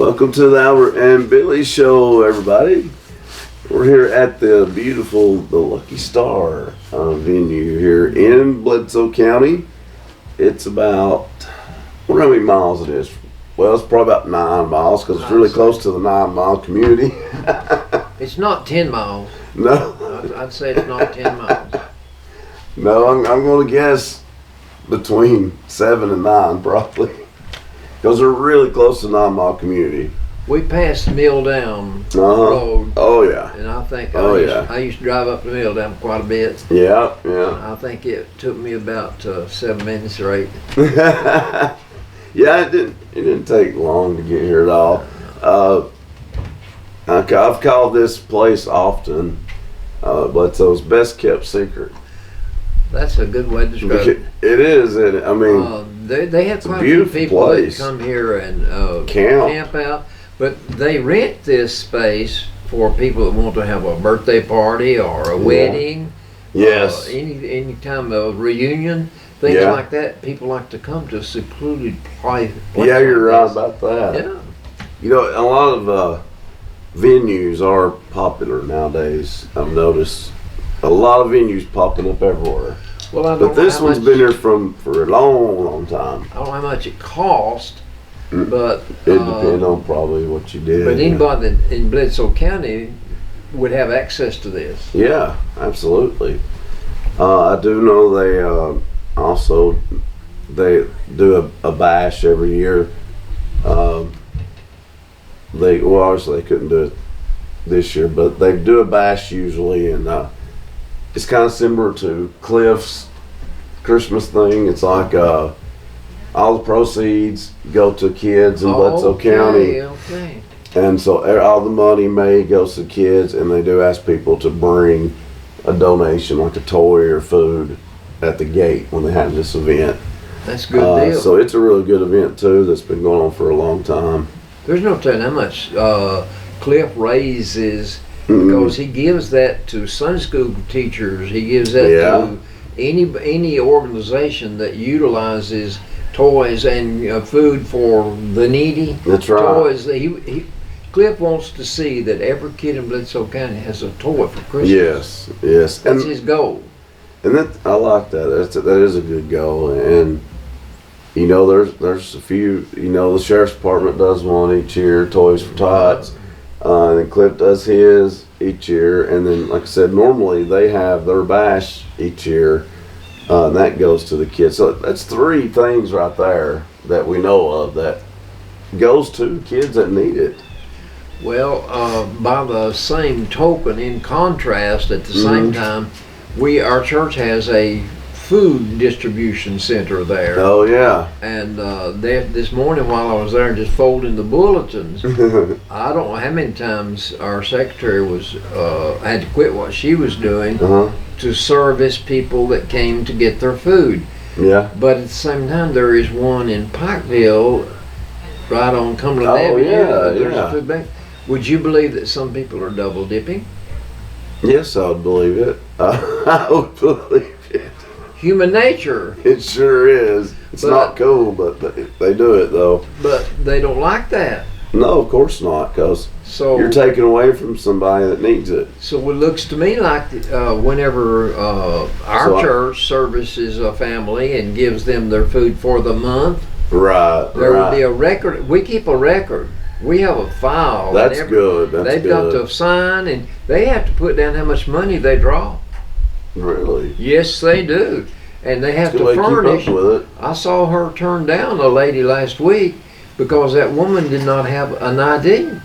Welcome to the Albert and Billy Show, everybody. We're here at the beautiful, the Lucky Star venue here in Bledsoe County. It's about, I wonder how many miles it is. Well, it's probably about 9 miles because it's really close to the 9-mile community. It's not 10 miles. No. I'd say it's not 10 miles. No, I'm going to guess between 7 and 9 probably. Because we're really close to 9-mile community. We passed Mill Dam Uh-huh. Road. Oh, yeah. And I think I used to drive up to Mill Dam quite a bit. Yeah, yeah. I think it took me about 7 minutes or 8. Yeah, it didn't take long to get here at all. I've called this place often Bledsoe's best kept secret. That's a good way to describe it. It is. I mean, they have quite a few people place. that come here and Camp out, but they rent this space for people that want to have a birthday party or a wedding. Yes. Any time of reunion, things like that. People like to come to a secluded place. Yeah, you're right about that. Yeah. You know, a lot of venues are popular nowadays. I've noticed a lot of venues popping up everywhere. Well, I don't But this know one's been here for a long, long time. I don't know how much it cost, but It depends on probably what you did. But anybody that in Bledsoe County would have access to this. Yeah, absolutely. I do know they also they do a bash every year. Obviously they couldn't do it this year, but they do a bash usually, and it's kind of similar to Cliff's Christmas thing. It's like all the proceeds go to kids in Bledsoe County. Okay. And so all the money made goes to kids, and they do ask people to bring a donation, like a toy or food, at the gate when they have this event. That's a good deal. So it's a really good event too that's been going on for a long time. There's no telling how much Cliff raises because he gives that to Sunday school teachers. He gives that to any organization that utilizes toys and food for the needy. That's right. Toys. Cliff wants to see that every kid in Bledsoe County has a toy for Christmas. Yes. That's his goal. And I like that. That is a good goal. And you know, there's a few. You know, the sheriff's department does one each year, Toys for Tots. And then Cliff does his each year, and then, like I said, normally they have their bash each year, and that goes to the kids. So that's 3 things right there that we know of that goes to kids that need it. Well, by the same token, in contrast, at the same time, our church has a food distribution center there. Oh yeah. And this morning while I was there just folding the bulletins, I don't know how many times our secretary had to quit what she was doing to service people that came to get their food. Yeah. But at the same time, there is one in Pikeville, right on Cumberland Avenue. There's a food bank. Would you believe that some people are double dipping? Yes, I would believe it. I would believe it. Human nature. It sure is. It's not cool, but they do it though. But they don't like that. No, of course not, because you're taking away from somebody that needs it. So it looks to me like whenever our church services a family and gives them their food for the month, there would be a record. We keep a record. We have a file. That's good. They've got to sign, and they have to put down how much money they draw. Really? Yes, they do. And they have to furnish. Keep up with it. I saw her turn down a lady last week because that woman did not have an ID.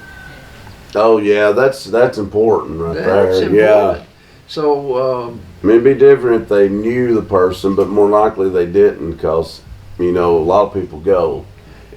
Oh yeah, that's important right there. Important. Yeah. So it'd be different if they knew the person, but more likely they didn't, because you know a lot of people go,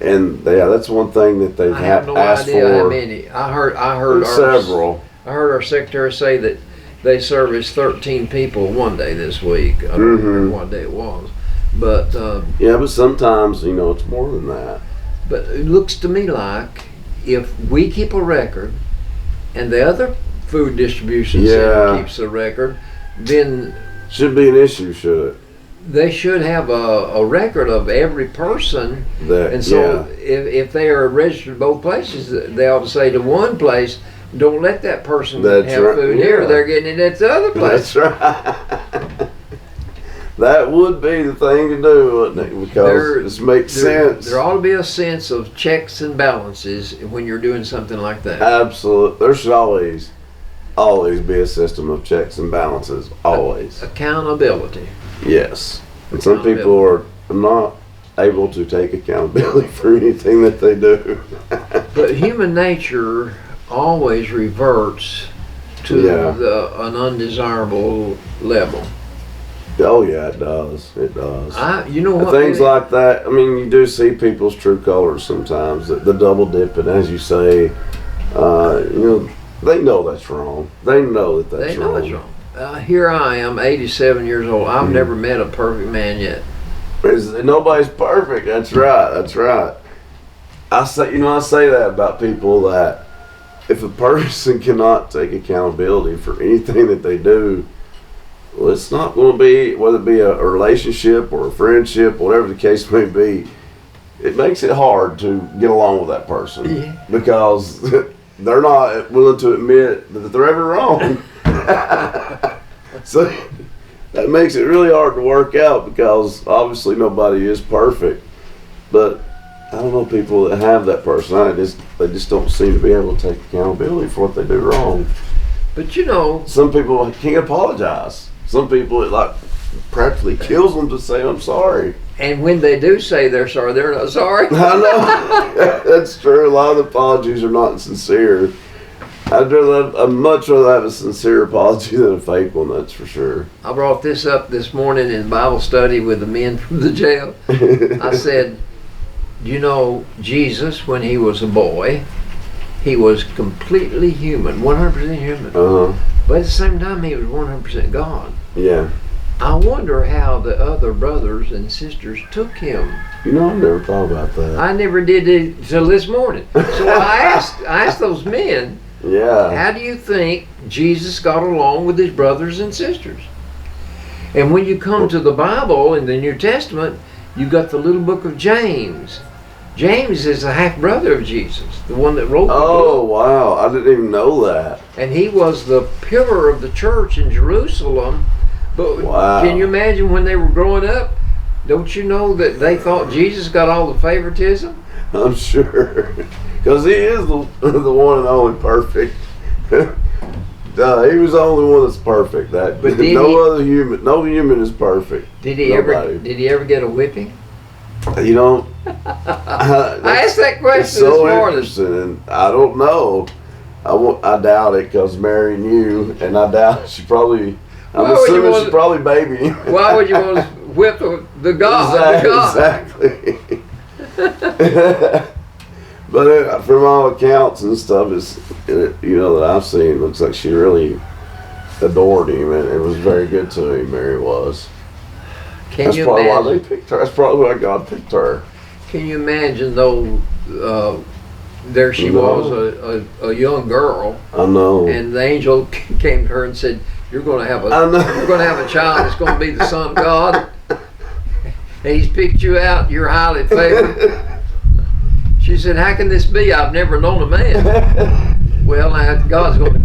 and that's one thing that they've asked for. I have no idea how many. I heard several. I heard our secretary say that they serviced 13 people one day this week. I don't remember what day it was, but but sometimes it's more than that. But it looks to me like if we keep a record, and the other food distribution center keeps a record, then should be an issue, should it? they should have a record of every person. And so if they are registered both places, they ought to say to one place, don't let that person have food here. They're getting it at the other place. That's right. That would be the thing to do, wouldn't it? Because it makes sense. There ought to be a sense of checks and balances when you're doing something like that. Absolutely. There should always be a system of checks and balances. Always. Accountability. Yes. And some people are not able to take accountability for anything that they do. But human nature always reverts to an undesirable level. Oh yeah, it does. It does. You know what? Things like that. I mean, you do see people's true colors sometimes. The double dipping, as you say. They know that's wrong. They know that that's wrong. They know it's wrong. Here I am, 87 years old. I've never met a perfect man yet. Nobody's perfect. That's right. That's right. I say that about people, that if a person cannot take accountability for anything that they do, well, it's not going to be, whether it be a relationship or a friendship, whatever the case may be, it makes it hard to get along with that person because they're not willing to admit that they're ever wrong. So that makes it really hard to work out because obviously nobody is perfect. But I don't know, people that have that personality, they just don't seem to be able to take accountability for what they do wrong. But some people can't apologize. Some people, it like practically kills them to say, I'm sorry. And when they do say they're sorry, they're not sorry. I know. That's true. A lot of the apologies are not sincere. I'd much rather have a sincere apology than a fake one, that's for sure. I brought this up this morning in Bible study with the men from the jail. I said, Jesus, when he was a boy, he was completely human, 100% human. But at the same time, he was 100% God. Yeah. I wonder how the other brothers and sisters took him. I never thought about that. I never did until this morning. So I asked those men, how do you think Jesus got along with his brothers and sisters? And when you come to the Bible in the New Testament, you got the little book of James. James is the half brother of Jesus, the one that wrote the book. Oh, wow. I didn't even know that. And he was the pillar of the church in Jerusalem. But can you imagine when they were growing up? Don't you know that they thought Jesus got all the favoritism? I'm sure. Because he is the one and only perfect. He was the only one that's perfect. No human is perfect. Did he ever get a whipping? I asked that question it's so interesting, and I don't know. I doubt it because Mary knew, and I doubt she probably. I'm assuming she probably babied him. Why would you want to whip the God? Exactly. But from all accounts and stuff, that I've seen, looks like she really adored him, and it was very good to him. Mary was. That's probably why they picked her. That's probably why God picked her. Can you imagine though? There she was, a young girl. I know. And the angel came to her and said, "You're going to have a child that's going to be the Son of God. And he's picked you out. You're highly favored." She said, "How can this be? I've never known a man." Well, God's going to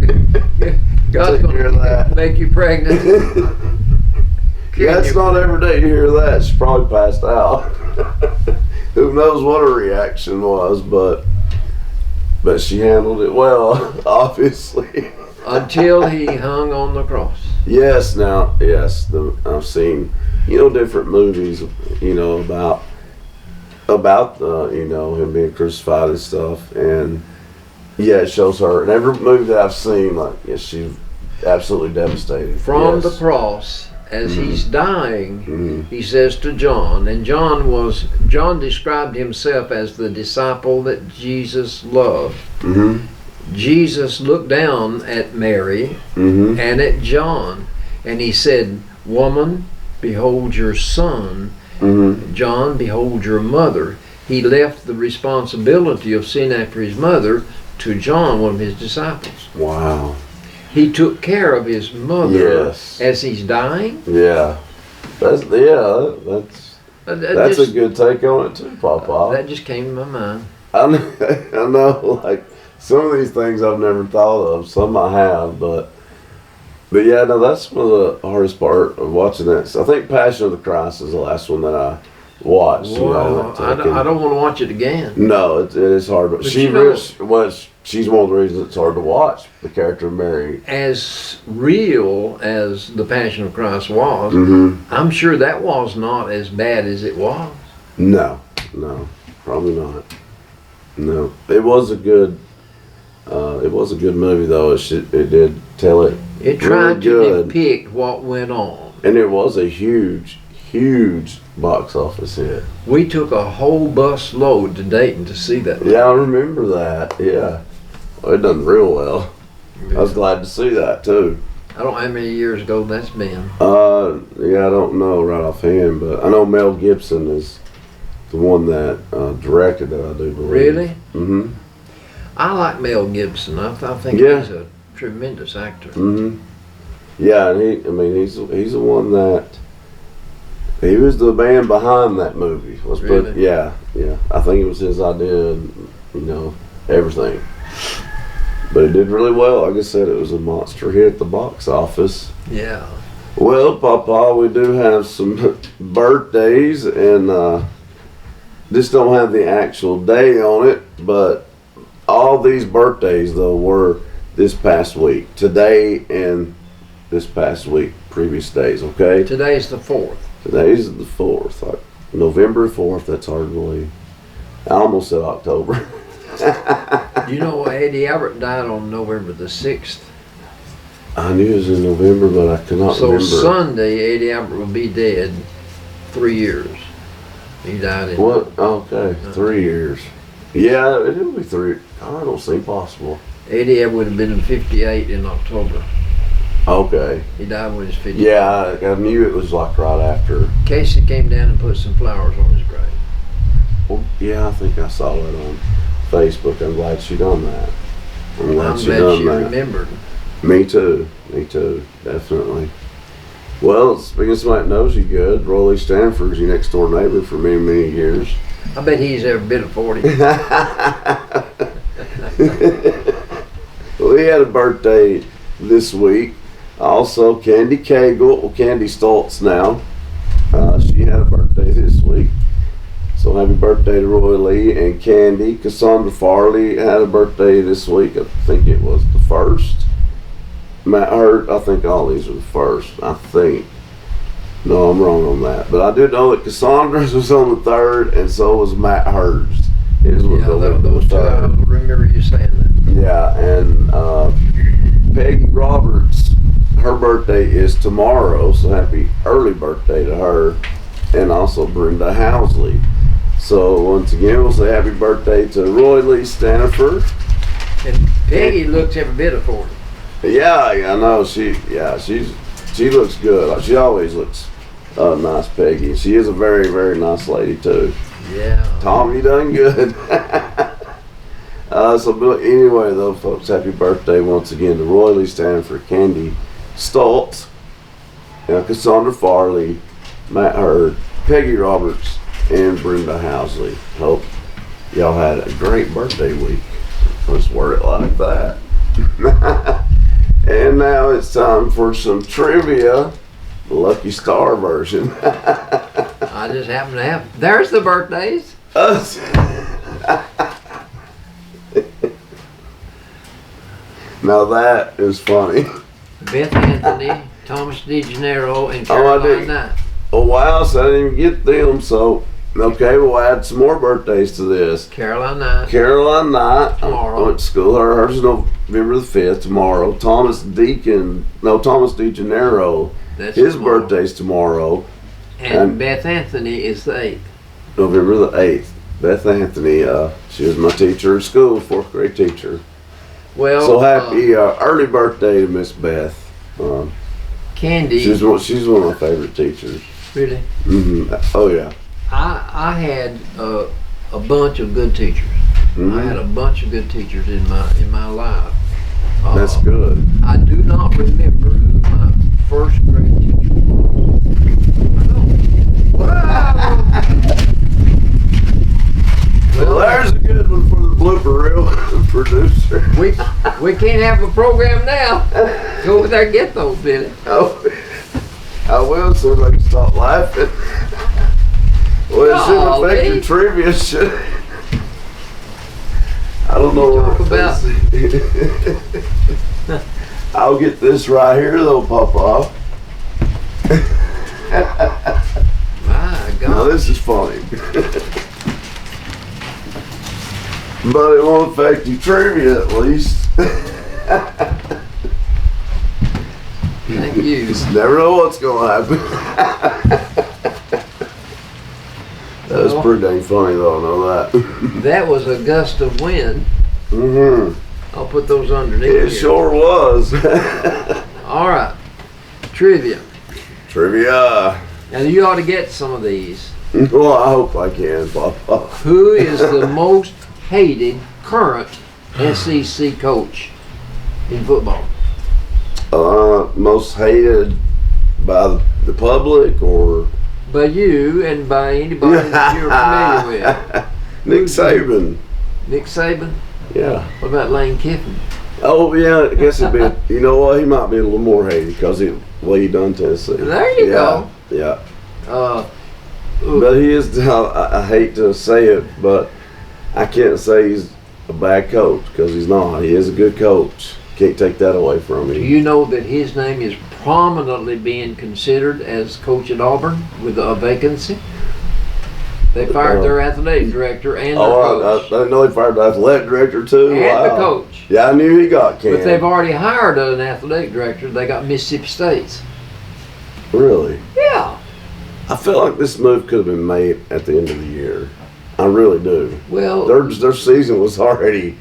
make you pregnant. That's not every day you hear that. She probably passed out. Who knows what her reaction was, but she handled it well, obviously. Until he hung on the cross. Yes, I've seen, different movies, about him being crucified and stuff, and it shows her. And every movie that I've seen, she's absolutely devastated. From the cross. As he's dying, he says to John, and John described himself as the disciple that Jesus loved. Jesus looked down at Mary and at John, and he said, "Woman, behold your son. John, behold your mother." He left the responsibility of seeing after his mother to John, one of his disciples. Wow. He took care of his mother as he's dying. Yeah. That's a good take on it too, Papa. That just came to my mind. I know, like some of these things I've never thought of. Some I have, but yeah, no, that's one of the hardest part of watching that. I think Passion of the Christ is the last one that I watched. Well, I don't want to watch it again. No, it is hard, but she's one of the reasons it's hard to watch. The character of Mary, as real as the Passion of Christ was, I'm sure that was not as bad as it was. No, probably not. No, it was a good movie though. It did tell it. It tried to depict what went on, and it was a huge box office hit. We took a whole bus load to Dayton to see that. Yeah, I remember that. Yeah, well, it done real well. I was glad to see that too. I don't know how many years ago that's been. Yeah, I don't know right offhand, but I know Mel Gibson is the one that directed it, I do believe. Really? Mm-hmm. I like Mel Gibson. I think he's a tremendous actor. Mm-hmm. Yeah, and he's the one that he was the man behind that movie. Really? Yeah. I think it was his idea, and, everything. But it did really well. Like I said, it was a monster hit at the box office. Yeah. Well, Papa, we do have some birthdays, and just don't have the actual day on it, but all these birthdays, though, were this past week. Today and this past week, previous days, okay? Today's the 4th. Today's the 4th. Like November 4th, that's hard to believe. I almost said October. You know, Eddie Albert died on November the 6th. I knew it was in November, but I cannot remember. So Sunday, Eddie Albert will be dead 3 years. He died in... What? Okay, 3 years. Yeah, it'll be 3. I don't seem possible. Eddie would have been 58 in October. Okay. He died when he was 58. Yeah, I knew it was like right after. Casey came down and put some flowers on his grave. Well, yeah, I think I saw it on Facebook. I'm glad she done that. I'm glad she remembered. Me too, definitely. Well, speaking of somebody that knows you good, Rolly Stanford's your next door neighbor for many, many years. I bet he's every bit of 40. We had a birthday this week. Also, Candy Cagle, well, Candy Stoltz now. She had a birthday this week. So happy birthday to Roy Lee and Candy. Cassandra Farley had a birthday this week. I think it was the 1st. Matt Hurt, I think all these were the 1st. I think. No, I'm wrong on that. But I do know that Cassandra's was on the 3rd, and so was Matt Hurt's. His was those two, I remember you saying that. Yeah, and Peggy Roberts, her birthday is tomorrow, so happy early birthday to her. And also Brenda Housley. So once again, we'll say happy birthday to Roy Lee Stanford. And Peggy looks every bit of 40. Yeah, I know. She looks good. She always looks nice, Peggy. She is a very, very nice lady too. Yeah. Tom, you done good. So anyway, though, folks, happy birthday once again to Roy Lee Stanford, Candy Stoltz, Cassandra Farley, Matt Hurd, Peggy Roberts, and Brenda Housley. Hope y'all had a great birthday week. Let's word it like that. And now it's time for some trivia, the Lucky Star version. I just happen to have. There's the birthdays. Now that is funny. Beth Anthony, Thomas DeGennaro, and Caroline Knight. Oh wow, so I didn't even get them, so okay, we'll add some more birthdays to this. Caroline Knight. Tomorrow. I went to school. Hers is November the 5th, tomorrow. Thomas DeGennaro, his birthday's tomorrow. And Beth Anthony is the 8th. November the 8th. Beth Anthony, she was my teacher in school, 4th grade teacher. Well, so happy early birthday to Miss Beth. Candy. She's one of my favorite teachers. Really? Mm-hmm. Oh yeah. I had a bunch of good teachers. Mm-hmm. I had a bunch of good teachers in my life. That's good. I do not remember who my first grade teacher was. producer. We can't have a program now. Go over there and get those, Billy. Oh, I will, so I can stop laughing. Well, it shouldn't affect your trivia, should it? I don't know Talk about. I'll get this right here, though, Papa. My God. Now, this is funny. But it won't affect your trivia, at least. Thank you. Just never know what's going to happen. That was pretty dang funny, though, I know that. That was a gust of wind. Mm-hmm. I'll put those underneath. It here. sure was. All right. Trivia. Trivia. Now you ought to get some of these. Well, I hope I can, Papa. Who is the most hated current SEC coach in football? Most hated by the public or By you and by anybody that you're familiar with. Nick Saban. Nick Saban? Yeah. What about Lane Kiffin? Oh yeah, I guess it'd be. You know what? He might be a little more hated because what he done Tennessee. There you go. Yeah. Uh, But he is. I hate to say it, but I can't say he's a bad coach because he's not. He is a good coach. Can't take that away from do him. you know that his name is prominently being considered as coach at Auburn with a vacancy? They fired their athletic director and their coach. I know they fired the athletic director too. And the coach. Yeah, I knew he got canned. But they've already hired an athletic director. They got Mississippi State's. Really? Yeah. I feel like this move could have been made at the end of the year. I really do. Well, Their season was already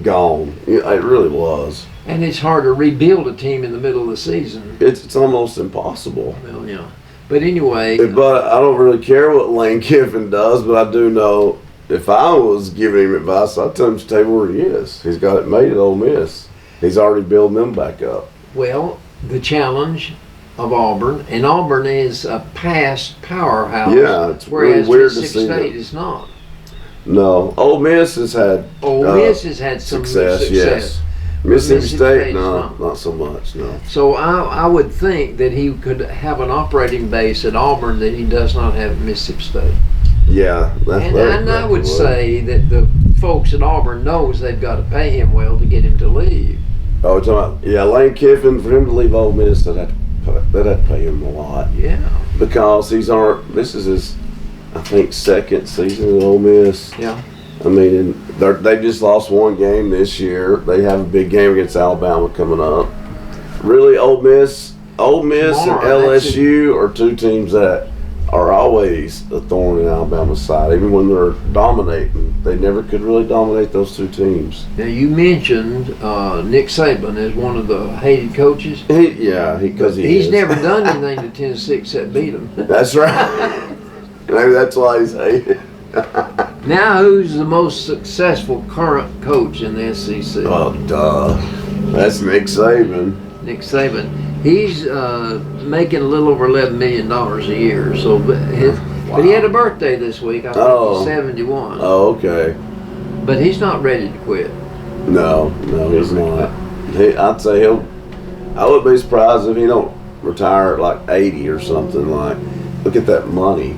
gone. Yeah, it really was. and it's hard to rebuild a team in the middle of the season. It's almost impossible. Well, yeah. But anyway, But I don't really care what Lane Kiffin does, but I do know if I was giving him advice, I'd tell him to stay where he is. He's got it made at Ole Miss. He's already building them back up. well, the challenge of Auburn, and Auburn is a past powerhouse. Yeah, it's really whereas weird to Mississippi see State that. is not. No, Ole Miss has had Ole Miss has had some success. Yes. Mississippi State State, is no, not so much. No. So I would think that he could have an operating base at Auburn that he does not have at Mississippi State. Yeah, And I would say that the folks at Auburn knows they've got to pay him well to get him to leave. Oh, it's about, yeah, Lane Kiffin, for him to leave Ole Miss, they'd have to pay him a lot Yeah. because this is his, I think, second season at Ole Miss. Yeah. I mean, they just lost one game this year. They have a big game against Alabama coming up. Really, Ole Miss and Tomorrow, LSU are two teams that are always a thorn in Alabama's side. Even when they're dominating, they never could really dominate those two teams. Now you mentioned Nick Saban as one of the hated coaches. Because He's never done anything to Tennessee except beat them. That's right. Maybe that's why he's hated. Now, who's the most successful current coach in the SEC? Oh, duh. That's Nick Saban. Nick Saban. He's making a little over $11 million a year. So, but he had a birthday this week. I think he's 71. Oh, okay. But he's not ready to quit. No, he's not. I'd say I would be surprised if he don't retire at like 80 or something. Like, look at that money.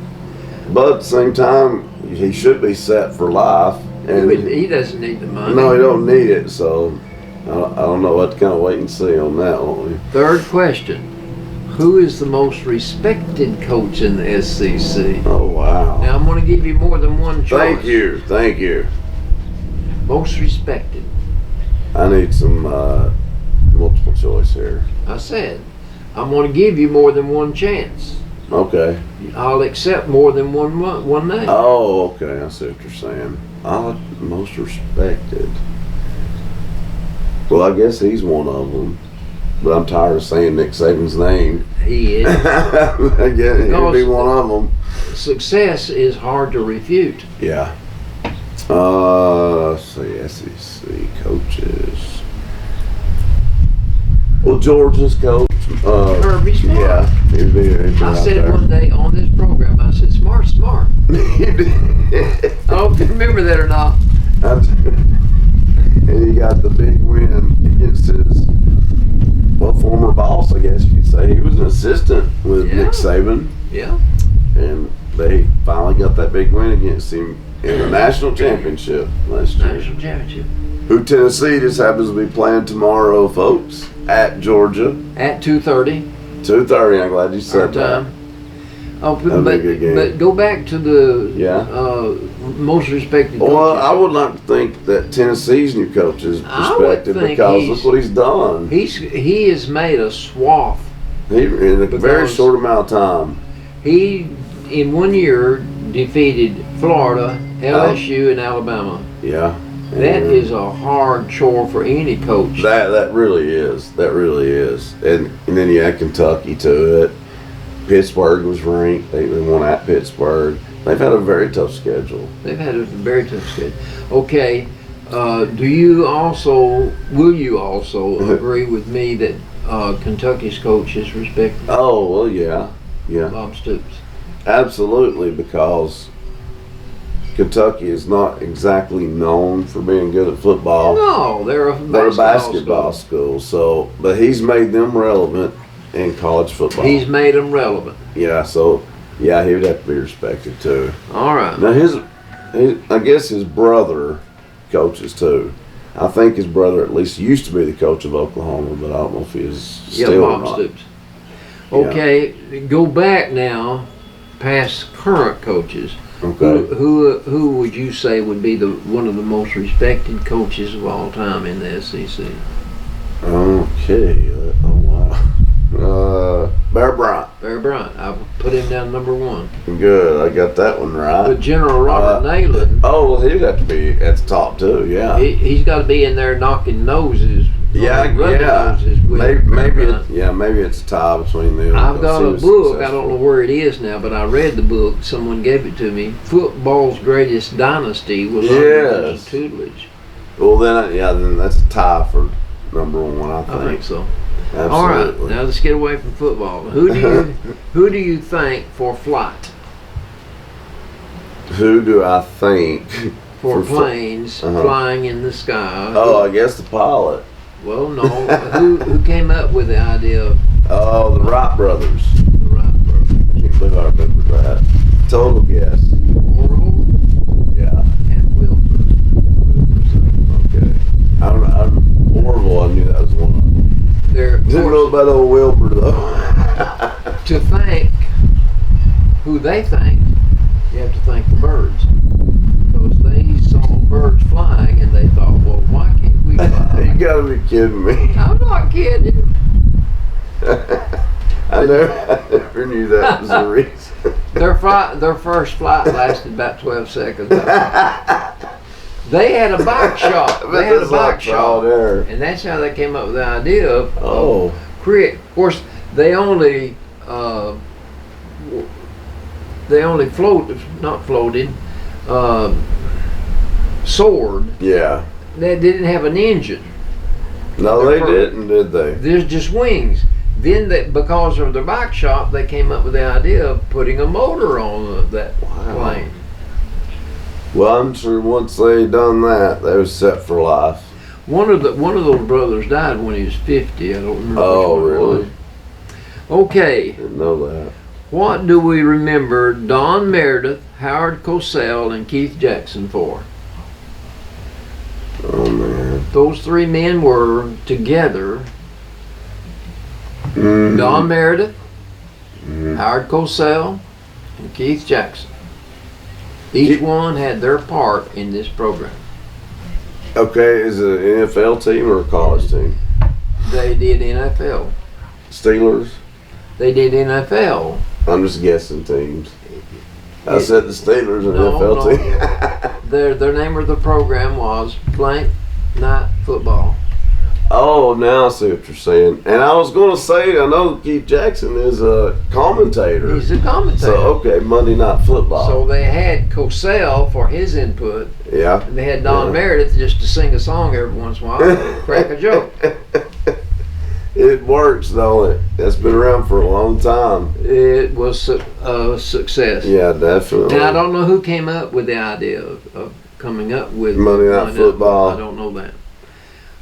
But at the same time, he should be set for life. And He doesn't need the money. no, he don't need it. So I don't know what to kind of wait and see on that, won't we? Third question. Who is the most respected coach in the SEC? Oh, wow. Now, I'm going to give you more than one choice. Thank you. Most respected. I need some multiple choice here. I said, I'm going to give you more than one chance. Okay. I'll accept more than one name. Oh, okay. I see what you're saying. Most respected. Well, I guess he's one of them. But I'm tired of saying Nick Saban's name. He is. Again, he'll be one of them. Success is hard to refute. Yeah. Let's see, SEC coaches. Well, Georgia's coach. Kirby Smart. Yeah. He'd be I out said there. one day on this program, I said, smart. I don't know if you remember that or not. And he got the big win against his, well, former boss, I guess you could say. He was an assistant with Yeah. Nick Saban. Yeah. And they finally got that big win against him in the national championship last year. National championship. Who Tennessee just happens to be playing tomorrow, folks, at Georgia. At 2:30. 2:30, I'm glad you Our said that. time. Oh, That'd be a good game. but go back to the Yeah. most respected Well, coaches. I would like to think that Tennessee's new coach is I would respected think because look what he's done. He has made a swath. He, in a very Because- short amount of time. He in 1 year defeated Florida, LSU, and Alabama. Yeah. That And is a hard chore for any coach. that really is. That really is. And then you add Kentucky to it. Pittsburgh was ranked. They won at Pittsburgh. They've had a very tough schedule. They've had a very tough schedule. Okay, will you also agree with me that Kentucky's coach is respected? Oh, well, yeah. Yeah. Bob Stoops. Absolutely, because Kentucky is not exactly known for being good at football. No, they're a They're a basketball school. school, so but he's made them relevant in college football. He's made them relevant. Yeah, so yeah, he would have to be respected too. All right. Now I guess his brother coaches too. I think his brother at least used to be the coach of Oklahoma, but I don't know if he is Yeah, still or Bob not. Stoops. Okay, go back now, past current coaches. Okay. Who would you say would be one of the most respected coaches of all time in the SEC? Okay. Oh wow. Bear Bryant. Bear Bryant. I would put him down number one. Good. I got that one right. But General Robert Neyland, Oh, well, he'd have to be at the top too. Yeah. he's got to be in there knocking noses. Yeah, running yeah. noses with Bear Maybe Bryant. maybe it's a tie between them. I've got because he a was book. I successful. don't know where it is now, but I read the book. Someone gave it to me. Football's greatest dynasty was under his Yes. tutelage. Well, then that's a tie for number one. I think. I think so. Absolutely. All right, now let's get away from football. Who do you thank for flight? Who do I think? For fl- planes flying in the sky? Oh, I guess the pilot. Well, no. who came up with the idea of Oh, the Wright brothers. the right brothers? I can't believe I remember that. Total guess. Orville Yeah. and Wilbur. Okay. I don't know. Orville. I knew that was one of them. They're of Didn't know course, about old Wilbur though. to thank who they thanked. You have to thank the birds because they saw birds flying and they thought, well, why can't we You fly? gotta be kidding me. I'm not kidding. I never knew that was the reason. Their first flight lasted about 12 seconds. They had a bike shop. They had a bike shop, There. and that's how they came up with the idea of Oh. create. Of course, they only soared. Yeah. They didn't have an engine. No, they didn't, did they? There's just wings. Then, because of their bike shop, they came up with the idea of putting a motor on that plane. Well, I'm sure once they done that, they was set for life. One of those brothers died when he was 50. I don't remember. Oh, which one it really? was. Okay, Didn't know that. what do we remember Don Meredith, Howard Cosell, and Keith Jackson for? Oh man. Those three men were together. Mhm. Don Meredith, Mhm. Howard Cosell, and Keith Jackson. Each one had their part in this program. Okay, is it an NFL team or a college team? They did NFL. Steelers? They did NFL. I'm just guessing teams. I said the Steelers, an No, NFL no. team. Their name of the program was Blank Night Football. Oh, now I see what you're saying. And I was going to say, I know Keith Jackson is a commentator. He's a commentator. So, okay, Monday Night Football. So they had Cosell for his input, yeah. and they had Don Yeah. Meredith just to sing a song every once in a while, and crack a joke. It works, though. It's been around for a long time. It was a success. Yeah, definitely. Now I don't know who came up with the idea of coming up with Monday Night Football. I don't know that.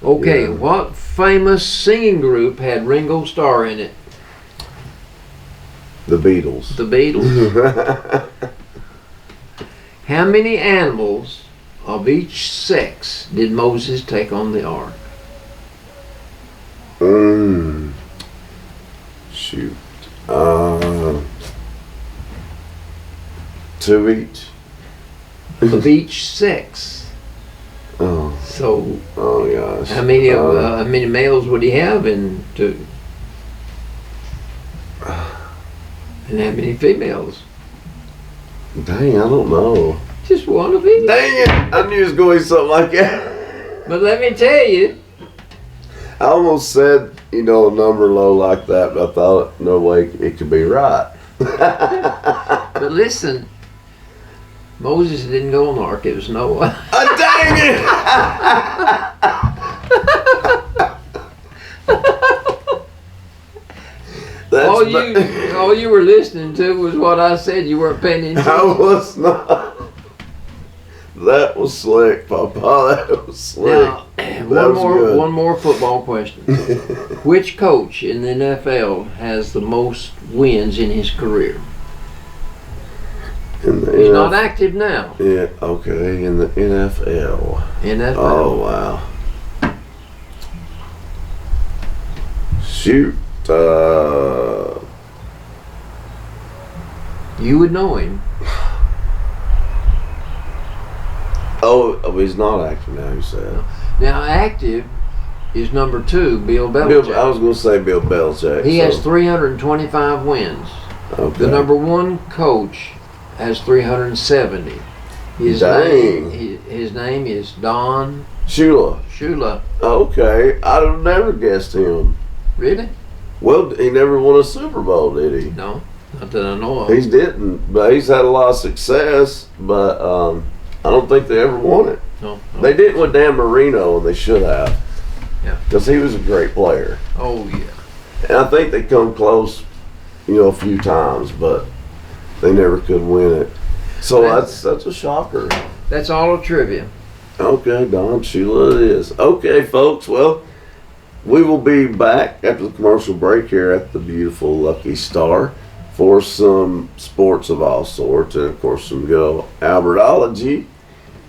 Okay, Yeah. what famous singing group had Ringo Starr in it? The Beatles. The Beatles. How many animals of each sex did Moses take on the ark? Shoot. 2 each. Of each sex. Oh. So Oh gosh. how many males would he have in two? And how many females? Dang, I don't know. Just one of each. Dang it! I knew it was going to be something like that. But let me tell you, I almost said, a number low like that, but I thought, no way it could be right. but listen, Moses didn't go on the ark, it was Noah. Dang it! All you were listening to was what I said. You weren't paying attention. I was not. That was slick, Papa. That was slick. Now, one more football question. Which coach in the NFL has the most wins in his career? He's not active now. Yeah, okay, in the NFL. NFL. Oh, wow. Shoot. You would know him. Oh, he's not active now, you said. Now, active is number 2, Bill Belichick. I was going to say Bill Belichick. He has 325 wins. Okay. The number 1 coach has 370. His name is Don Shula. Okay, I'd have never guessed him. Really? Well, he never won a Super Bowl, did he? No, not that I know of. He didn't, but he's had a lot of success, but I don't think they ever won it. No. They didn't with Dan Marino, and they should have. Yeah. Because he was a great player. Oh, yeah. And I think they come close, a few times, but they never could win it. So that's a shocker. That's all of trivia. Okay, Don Shula it is. Okay, folks, well, we will be back after the commercial break here at the beautiful Lucky Star for some sports of all sorts, and of course some good Albertology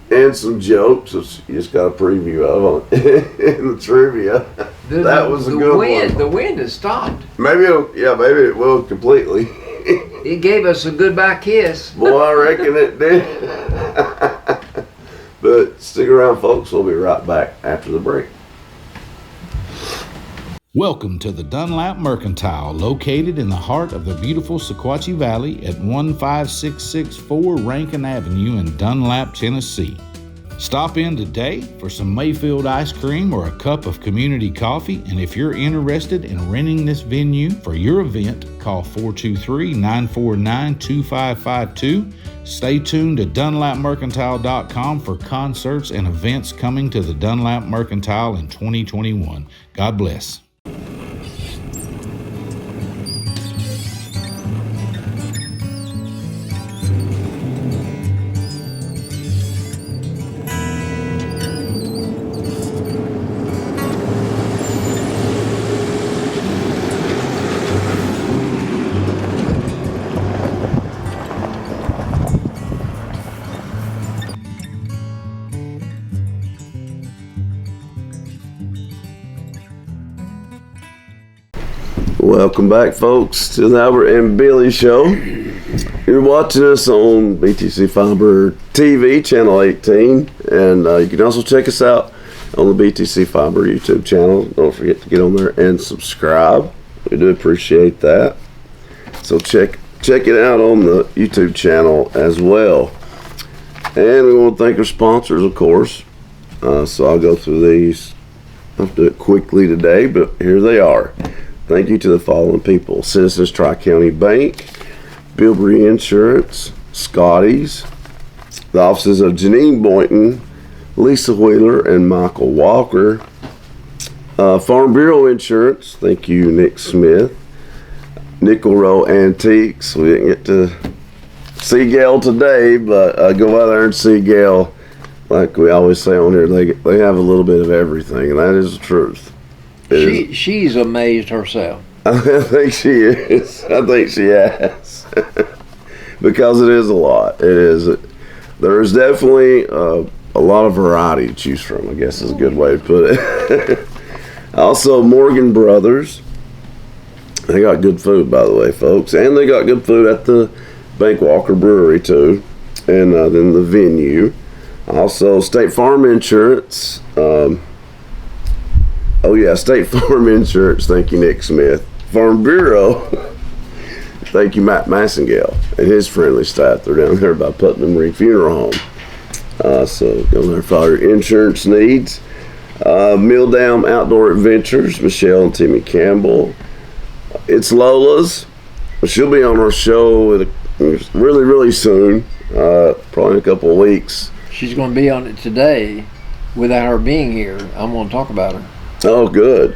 and some jokes, which you just got a preview of in the trivia. That was a good one. The wind has stopped. Maybe it will completely. It gave us a goodbye kiss. Boy, I reckon it did. But stick around, folks. We'll be right back after the break. Welcome to the Dunlap Mercantile, located in the heart of the beautiful Sequatchie Valley at 15664 Rankin Avenue in Dunlap, Tennessee. Stop in today for some Mayfield ice cream or a cup of community coffee, and if you're interested in renting this venue for your event, call 423-949-2552. Stay tuned to DunlapMercantile.com for concerts and events coming to the Dunlap Mercantile in 2021. God bless. Welcome back, folks, to the Albert and Billy Show. You're watching us on BTC Fiber TV, Channel 18, and you can also check us out on the BTC Fiber YouTube channel. Don't forget to get on there and subscribe. We do appreciate that. So check it out on the YouTube channel as well. And we want to thank our sponsors, of course. So I'll go through these. I'll do it quickly today, but here they are. Thank you to the following people: Citizens Tri-County Bank, Bilbrey Insurance, Scotty's, the offices of Janine Boynton, Lisa Wheeler, and Michael Walker, Farm Bureau Insurance. Thank you, Nick Smith, Nickel Row Antiques. We didn't get to see Gail today, but go out there and see Gail like we always say on here, they have a little bit of everything, and that is the truth. She's amazed herself. I think she is. I think she has. Because it is a lot. It is. There is definitely a lot of variety to choose from, I guess is a good way to put it. Also, Morgan Brothers. They got good food, by the way, folks. And they got good food at the Bankwalker Brewery, too. And then the venue. Also, State Farm Insurance. State Farm Insurance. Thank you, Nick Smith. Farm Bureau. Thank you, Matt Massengale and his friendly staff. They're down there by Putnam Reed Funeral Home. So go there for all your insurance needs. Milldam Outdoor Adventures, Michelle and Timmy Campbell. It's Lola's. She'll be on our show really, really soon. Probably in a couple of weeks. She's going to be on it today. Without her being here, I'm going to talk about her. Oh, good.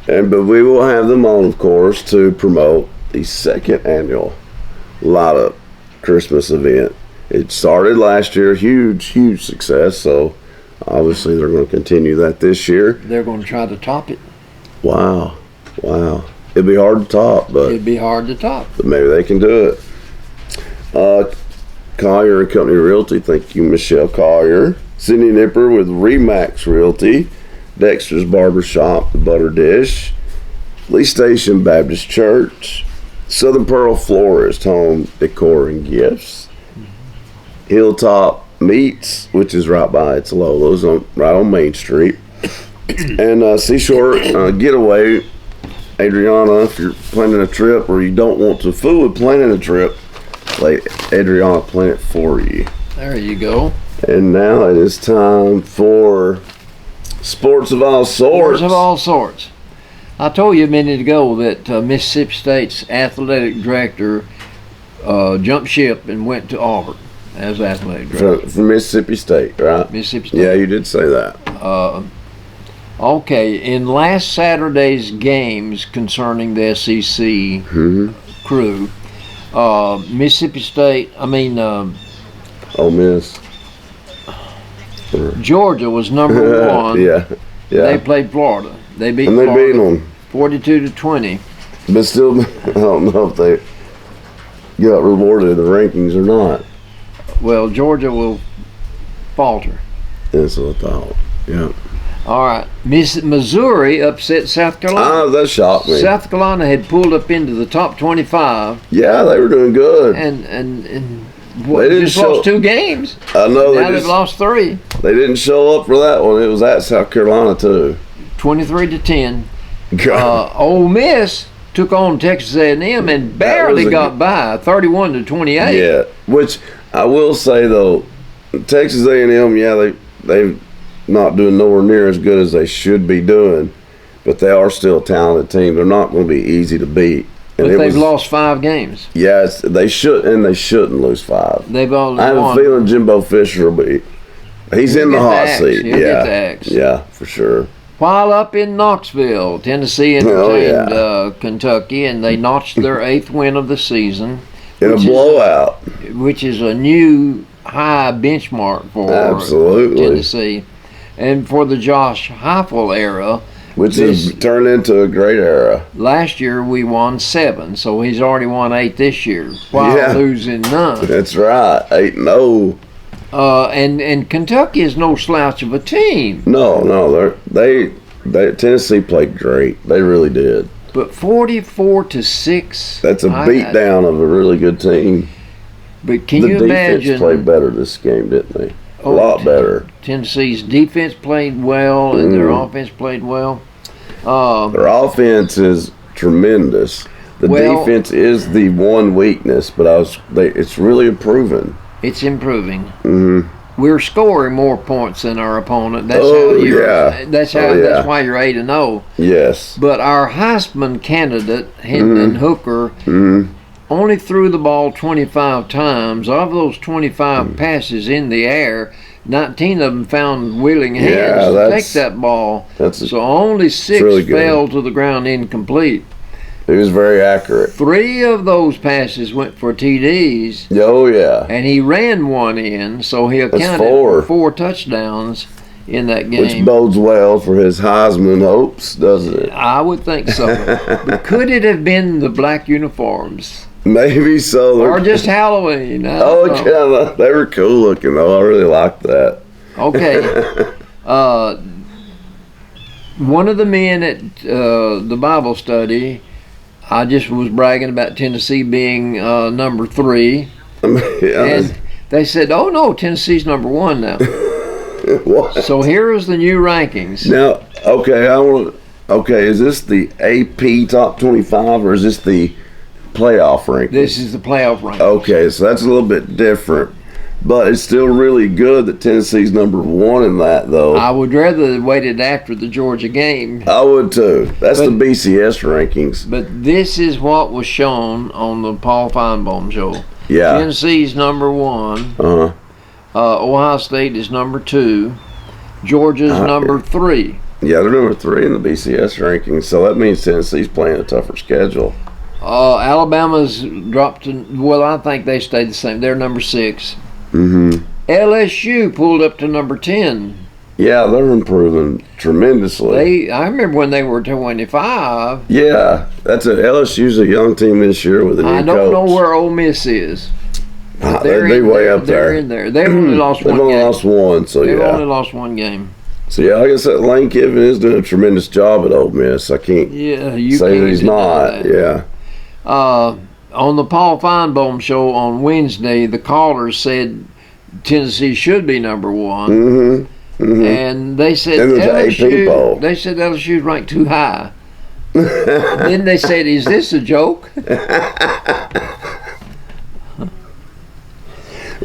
But we will have them on, of course, to promote the second annual Light Up Christmas event. It started last year, huge success. So obviously they're going to continue that this year. They're going to try to top it. Wow. It'd be hard to top, but maybe they can do it. Collier and Company Realty, thank you, Michelle Collier. Cindy Nipper with Remax Realty. Dexter's Barbershop, The Butter Dish. Lee Station Baptist Church. Southern Pearl Florist Home Decor and Gifts. Hilltop Meats, which is right by it's Lolo's, right on Main Street. And Seashore Getaway. Adriana, if you're planning a trip or you don't want to fool with planning a trip, let Adriana plan it for you. There you go. And now it is time for sports of all sorts. Sports of all sorts. I told you a minute ago that Mississippi State's athletic director jumped ship and went to Auburn as athletic director. From Mississippi State, right? Mississippi State. Yeah, you did say that. Okay, in last Saturday's games concerning the SEC crew, Mississippi State, Ole Miss. Georgia was number one. Yeah. They played Florida. They beat Florida. Beat them 42-20. But still, I don't know if they got rewarded in the rankings or not. Well, Georgia will falter. That's what I thought. Yeah. All right. Missouri upset South Carolina. That shocked me. South Carolina had pulled up into the top 25. Yeah, they were doing good. And they just lost 2 games. I know. Now they've lost 3. They didn't show up for that one. It was at South Carolina too. 23-10. Ole Miss took on Texas A&M and barely got by, 31-28. Yeah, which I will say though, Texas A&M, they've not doing nowhere near as good as they should be doing, but they are still a talented team. They're not going to be easy to beat. And but they've lost 5 games. Yes, they shouldn't lose 5. They've only I have won. a feeling Jimbo Fisher will be. He's in the hot seat. He'll get the axe. Yeah, for sure. While up in Knoxville, Tennessee entertained Kentucky, and they notched their 8th win of the season. In a blowout. Which is a new high benchmark for Tennessee. And for the Josh Heupel era. Which has turned into a great era. Last year we won 7, so he's already won 8 this year while losing none. That's right, 8-0. And Kentucky is no slouch of a team. No, Tennessee played great. They really did. But 44-6. That's a beatdown of a really good team. But can you imagine? The defense played better this game, didn't they? A lot better. Tennessee's defense played well, and their offense played well. Their offense is tremendous. The defense is the one weakness, but it's really improving. It's improving. Mm-hmm. We're scoring more points than our opponent. That's That's why you're 8-0. Yes. But our Heisman candidate, Hendon Hooker, only threw the ball 25 times. Of those 25 passes in the air, 19 of them found willing hands to take that ball. So only 6 fell to the ground incomplete. He was very accurate. 3 of those passes went for TDs. Oh, yeah. And he ran one in, so he accounted for 4 touchdowns in that game. Which bodes well for his Heisman hopes, doesn't it? I would think so. But could it have been the black uniforms? Maybe so. Or just Halloween? They were cool looking, though. I really liked that. Okay. One of the men at the Bible study, I just was bragging about Tennessee being number 3. And they said, oh, no, Tennessee's number 1 now. What? So here is the new rankings. Now, okay, is this the AP Top 25 or is this the playoff rankings? This is the playoff rankings. Okay, so that's a little bit different. But it's still really good that Tennessee's number 1 in that, though. I would rather have waited after the Georgia game. I would, too. That's the BCS rankings. But this is what was shown on the Paul Feinbaum show. Yeah. Tennessee's number 1. Uh-huh. Ohio State is number 2. Georgia's number 3. Yeah, they're number 3 in the BCS rankings, so that means Tennessee's playing a tougher schedule. Alabama's dropped to, well, I think they stayed the same. They're number 6. Mm-hmm. LSU pulled up to number 10. Yeah, they're improving tremendously. I remember when they were 25. Yeah, LSU's a young team this year with a new coach. I don't know where Ole Miss is. They're way up there. They're in there. They've only lost one game. They've only lost one, so They've only lost one game. So yeah, like I said, Lane Kiffin is doing a tremendous job at Ole Miss. I can't say that he's not. Yeah. On the Paul Feinbaum show on Wednesday, the callers said Tennessee should be number 1. Mm-hmm. Mm-hmm. And they said LSU. They said LSU's ranked too high. Then they said, "Is this a joke?"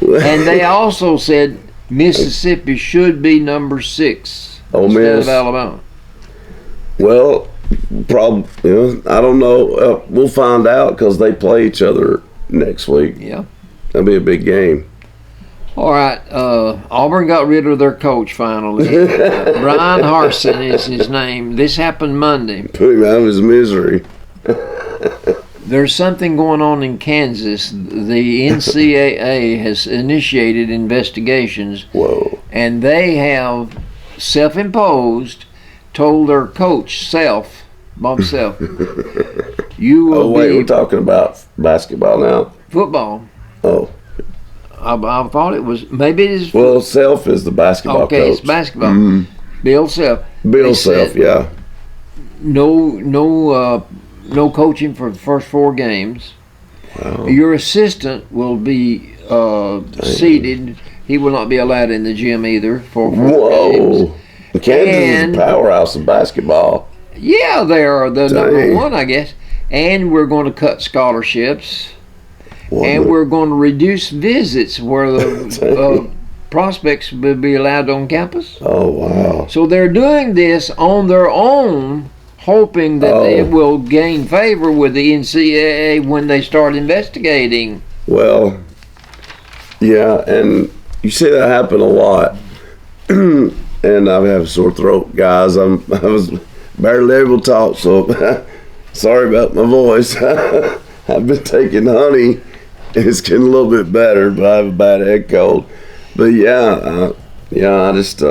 And they also said Mississippi should be number 6 instead of Alabama. Well, probably. I don't know. We'll find out because they play each other next week. Yeah, that'll be a big game. All right. Auburn got rid of their coach finally. Brian Harsin is his name. This happened Monday. Put him out of his misery. There's something going on in Kansas. The NCAA has initiated investigations. Whoa. And they have self-imposed, told their coach, Bob Self, you will be... we're talking about basketball now? Football. Oh. I thought it was, maybe it is... Well, Self is the basketball coach. Okay, it's basketball. Mm-hmm. Bill Self. Bill Self, yeah. No coaching for the first 4 games. Wow. Your assistant will be seated. He will not be allowed in the gym either for 4 games. Kansas is a powerhouse of basketball. Yeah, they are the number 1, I guess. And we're going to cut scholarships. And we're going to reduce visits where the prospects will be allowed on campus. Oh, wow. So they're doing this on their own, hoping that it will gain favor with the NCAA when they start investigating. Well, yeah, and you see that happen a lot. And I have a sore throat, guys. I was barely able to talk, so sorry about my voice. I've been taking honey. It's getting a little bit better, but I have a bad head cold. But I just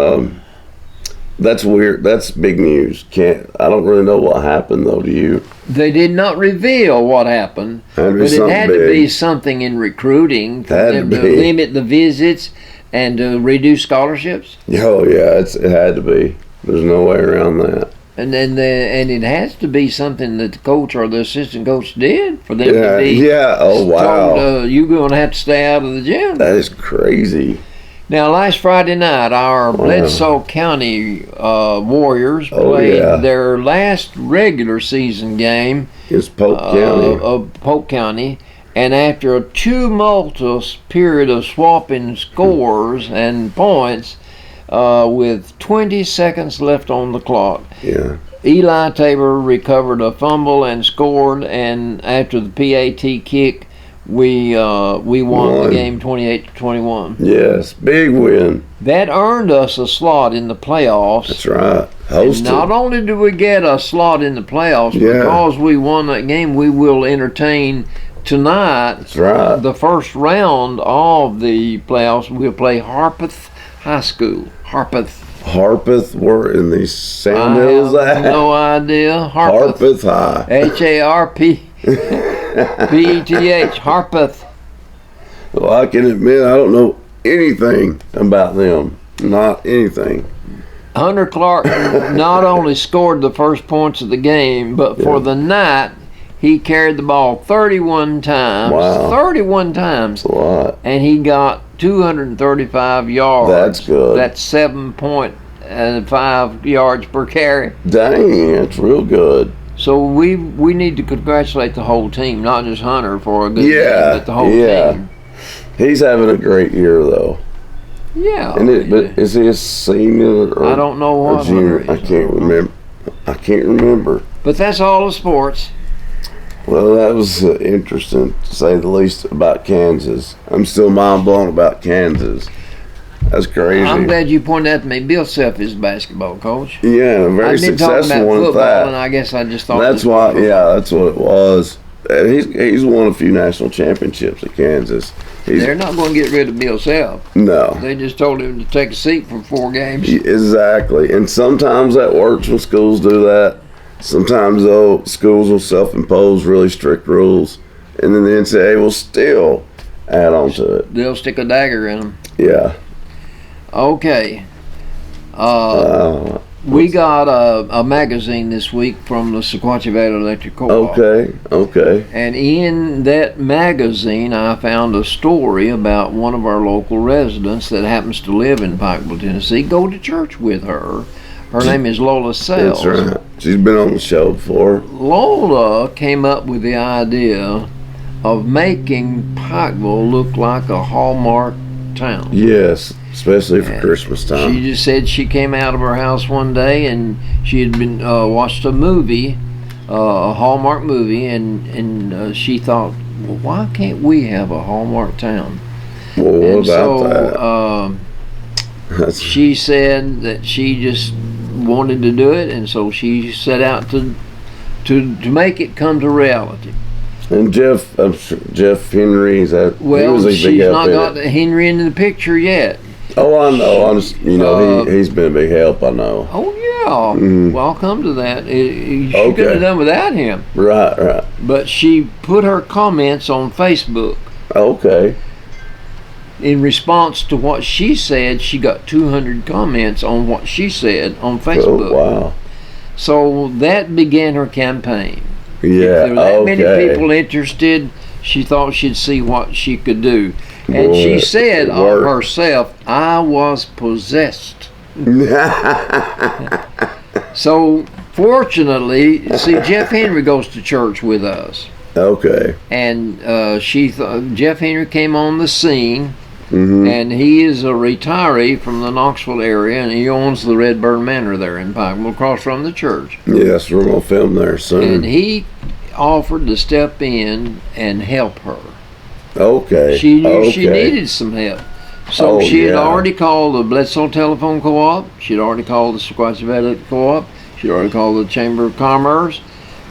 that's weird. That's big news. I don't really know what happened though. Do you? They did not reveal what happened, but it had to be something in recruiting for them to limit the visits and to reduce scholarships. Oh yeah, it had to be. There's no way around that. And then it has to be something that the coach or the assistant coach did for them to be. Yeah. Oh wow. Told, you're going to have to stay out of the gym. That is crazy. Now, last Friday night, our Bledsoe County Warriors played their last regular season game against Polk County. And after a tumultuous period of swapping scores and points, with 20 seconds left on the clock, Eli Tabor recovered a fumble and scored. And after the PAT kick, we won the game 28-21. Yes, big win. That earned us a slot in the playoffs. That's right. Hosted. Not only do we get a slot in the playoffs, Yeah. because we won that game, we will entertain tonight. That's right. The first round of the playoffs. We'll play Harpeth High School. Harpeth, where in these sand I hills have at? no idea. Harpeth High. Harpeth. Harpeth. Well, I can admit I don't know anything about them. Not anything. Hunter Clark not only scored the first points of the game, but for the night, he carried the ball 31 times. Wow. 31 times. That's a lot. And he got 235 yards. That's good. That's 7.5 yards per carry. Dang, that's real good. So we need to congratulate the whole team, not just Hunter for a good game, but the whole team. He's having a great year though. Yeah. But is he a senior or I don't know or what junior? Hunter I is. can't remember. But that's all the sports. Well, that was interesting to say the least about Kansas. I'm still mind blown about Kansas. That's crazy. I'm glad you pointed out to me. Bill Self is a basketball coach. Yeah, a very I've been talking successful about one at football, that. and I guess I just thought That's why. Yeah, that's what it was. And he's won a few national championships at Kansas. They're not going to get rid of Bill Self. No. They just told him to take a seat for 4 games. Exactly. And sometimes that works when schools do that. Sometimes, though, schools will self-impose really strict rules, and then the NCAA will still add on to it. They'll stick a dagger in them. Yeah. Okay. We got a magazine this week from the Sequatchie Valley Electric Co-op. Okay. And in that magazine, I found a story about one of our local residents that happens to live in Pikeville, Tennessee. Go to church with her. Her name is Lola Sells. That's right. She's been on the show before. Lola came up with the idea of making Pikeville look like a Hallmark town. Yes, especially for Christmas time. She just said she came out of her house one day and she had been watched a movie, a Hallmark movie, and she thought, well, why can't we have a Hallmark town? Well, what And about that? She said that she just wanted to do it, and so she set out to make it come to reality. And Jeff Henry, is that? Well, he was a big she's help not in got it. Henry into the picture yet. Oh, I know. I'm just, he's been a big help. I know. Oh yeah. Well, I'll come to that. She couldn't have done without him. Right. But she put her comments on Facebook. Okay. In response to what she said, she got 200 comments on what she said on Facebook. Oh, wow. So that began her campaign. Yeah. If there were that many people interested, she thought she'd see what she could do. And she said of herself, I was possessed. So fortunately, see, Jeff Henry goes to church with us. Okay. And Jeff Henry came on the scene. Mm-hmm. And he is a retiree from the Knoxville area, and he owns the Redbird Manor there in Pikeville, across from the church. Yes, we're going to film there soon. And he offered to step in and help her. Okay. She needed some help. So she had already called the Bledsoe Telephone Co-op. She'd already called the Sequatchie Valley Co-op. She'd already called the Chamber of Commerce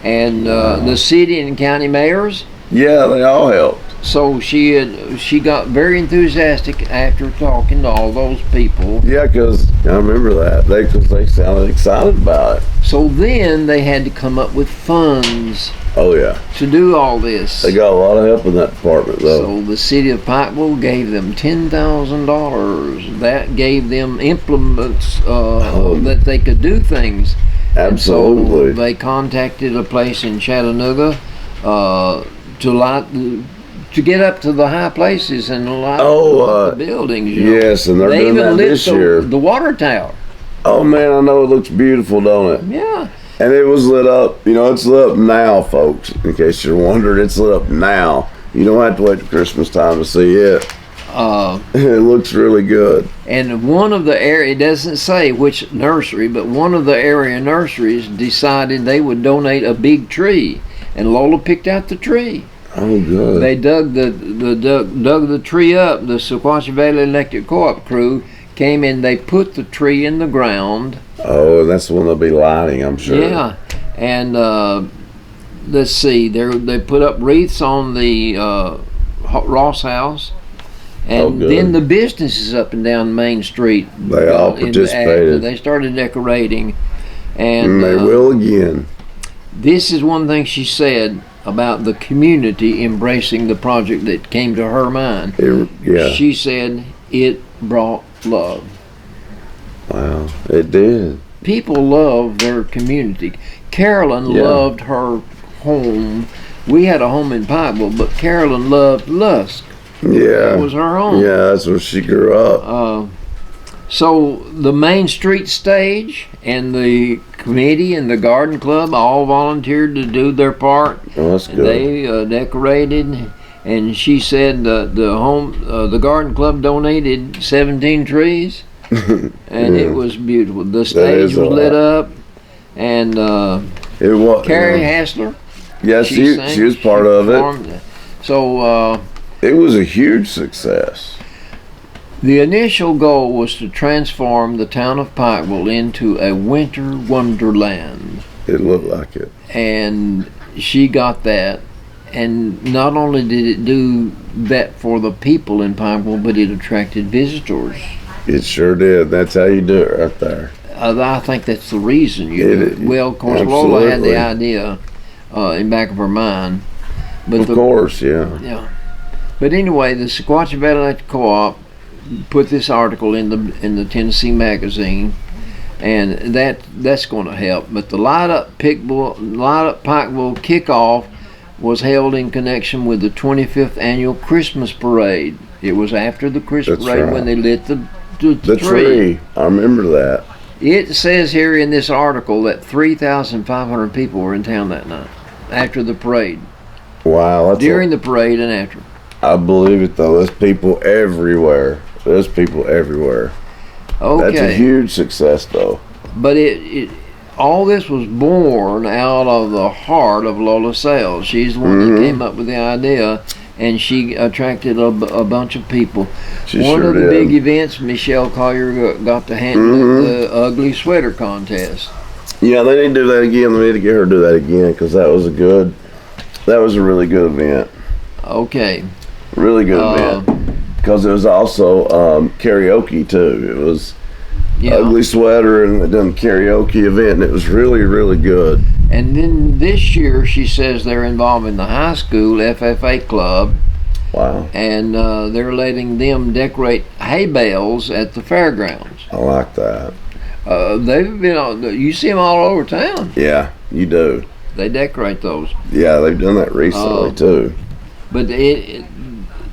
and the city and county mayors. Yeah, they all helped. So she got very enthusiastic after talking to all those people. Yeah, because I remember that. Because they sounded excited about it. So then they had to come up with funds Oh, yeah. to do all this. They got a lot of help in that department, though. So the city of Pikeville gave them $10,000. That gave them implements that they could do things. Absolutely. And so they contacted a place in Chattanooga to get up to the high places and light the buildings. Yes, and they're doing that this year. The water tower. Oh, man, I know it looks beautiful, don't it? Yeah. And it was lit up. It's lit up now, folks. In case you're wondering, it's lit up now. You don't have to wait till Christmas time to see it. It looks really good. And one of the area, it doesn't say which nursery, but one of the area nurseries decided they would donate a big tree. And Lola picked out the tree. Oh, good. They dug the tree up. The Sequatchie Valley Electric Co-op crew came in. They put the tree in the ground. Oh, that's the one they'll be lighting, I'm sure. Yeah, and let's see, they put up wreaths on the Ross house, and then the businesses up and down Main Street. They all participated. They started decorating, and they will again. This is one thing she said about the community embracing the project that came to her mind. She said it brought love. Wow, it did. People love their community. Carolyn loved her home. We had a home in Pikeville, but Carolyn loved Lusk. Yeah. That was her home. Yeah, that's where she grew up. So the Main Street stage and the committee and the garden club all volunteered to do their part. Oh, that's good. They decorated, and she said the garden club donated 17 trees, and it was beautiful. The stage was lit up, and it was Carrie Hassler. Yeah, she was part of it. So it was a huge success. the initial goal was to transform the town of Pikeville into a winter wonderland. It looked like it. And she got that. And not only did it do that for the people in Pikeville, but it attracted visitors. It sure did. That's how you do it right there. I think that's the reason you do it. Well, of course, Lola had the idea in back of her mind. But of course, yeah. Yeah. But anyway, the Sequatchie Valley Electric Co-op put this article in the Tennessee Magazine, and that's going to help. But the Light Up Pikeville kickoff was held in connection with the 25th annual Christmas parade. It was after the Christmas parade when they lit the tree. I remember that. It says here in this article that 3,500 people were in town that night after the parade. Wow. During the parade and after. I believe it though. There's people everywhere. Okay. That's a huge success though. But all this was born out of the heart of Lola Sales. She's the one that came up with the idea, and she attracted a bunch of people. One of the big events, Michelle Collier got to handle the ugly sweater contest. Yeah, they need to do that again. They need to get her to do that again, because that was a really good event. Okay. Really good event. Because it was also karaoke too. It was ugly sweater and they done karaoke event, and it was really, really good. And then this year, she says they're involving the high school FFA club. Wow. And they're letting them decorate hay bales at the fairgrounds. I like that. They've been you see them all over town. Yeah, you do. They decorate those. Yeah, they've done that recently too. But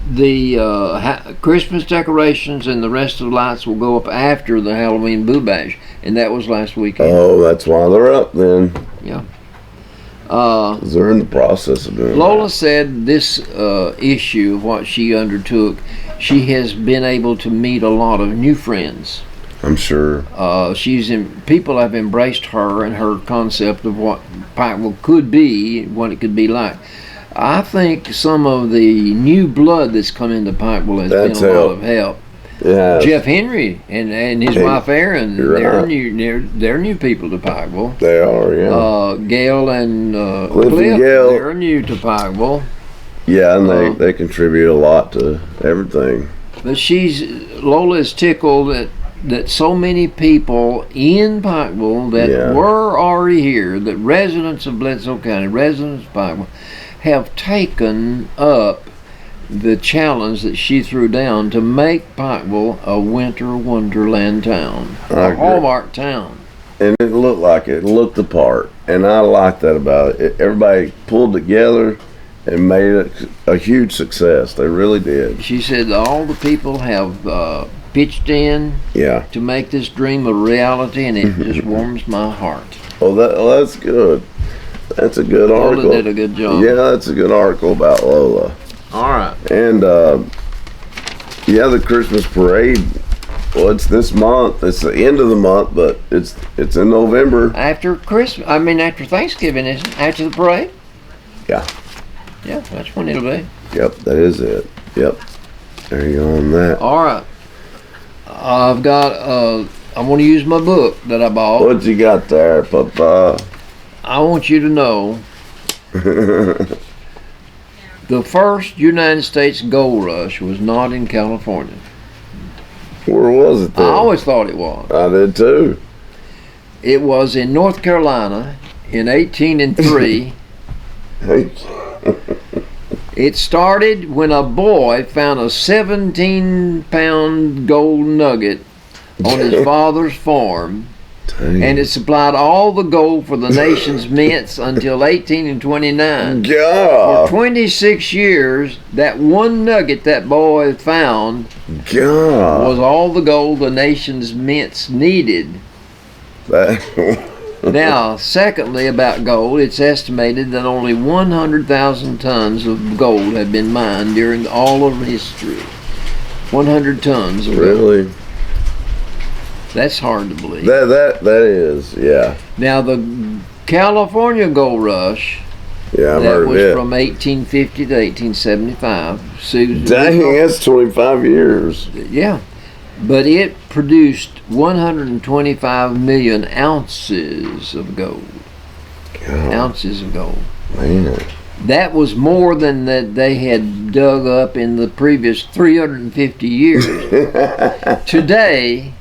the Christmas decorations and the rest of the lights will go up after the Halloween Boo Bash, and that was last weekend. Oh, that's why they're up then. Yeah. 'Cause they're in the process of doing Lola that. said this issue, what she undertook, she has been able to meet a lot of new friends. I'm sure. People have embraced her and her concept of what Pikeville could be, what it could be like. I think some of the new blood that's come into Pikeville has been a lot of help. Yeah. Jeff Henry and his wife Erin, they're new people to Pikeville. They are, yeah. Gail and Cliff and Gail. they're new to Pikeville. Yeah, and they contribute a lot to everything. But Lola is tickled that so many people in Pikeville that were already here, that residents of Bledsoe County, residents of Pikeville, have taken up the challenge that she threw down to make Pikeville a winter wonderland town, a hallmark town. And it looked like it. It looked the part, and I like that about it. Everybody pulled together and made it a huge success. They really did. She said all the people have pitched in to make this dream a reality, and it just warms my heart. Well, that's good. That's a good article. Lola did a good job. Yeah, that's a good article about Lola. All right. And the Christmas parade. Well, it's this month. It's the end of the month, but it's in November. After Thanksgiving, isn't it? After the parade? Yeah. Yeah, that's when it'll be. Yep, that is it. Yep. There you go on that. All right. I've got, I'm going to use my book that I bought. What you got there, Papa? I want you to know the first United States gold rush was not in California. Where was it then? I always thought it was. I did too. It was in North Carolina in 1803. It started when a boy found a 17-pound gold nugget on his father's farm, and it supplied all the gold for the nation's mints until 1829. God. For 26 years, that one nugget that boy found God. was all the gold the nation's mints needed. Now, secondly, about gold, it's estimated that only 100,000 tons of gold have been mined during all of history. 100 tons of gold. Really? That's hard to believe. That is, yeah. Now, the California gold rush, Yeah, I've that heard was it. from 1850 to 1875. Dang, that's 25 years. Yeah. But it produced 125 million ounces of gold. God, Ounces of gold. man. That was more than that they had dug up in the previous 350 years. Today,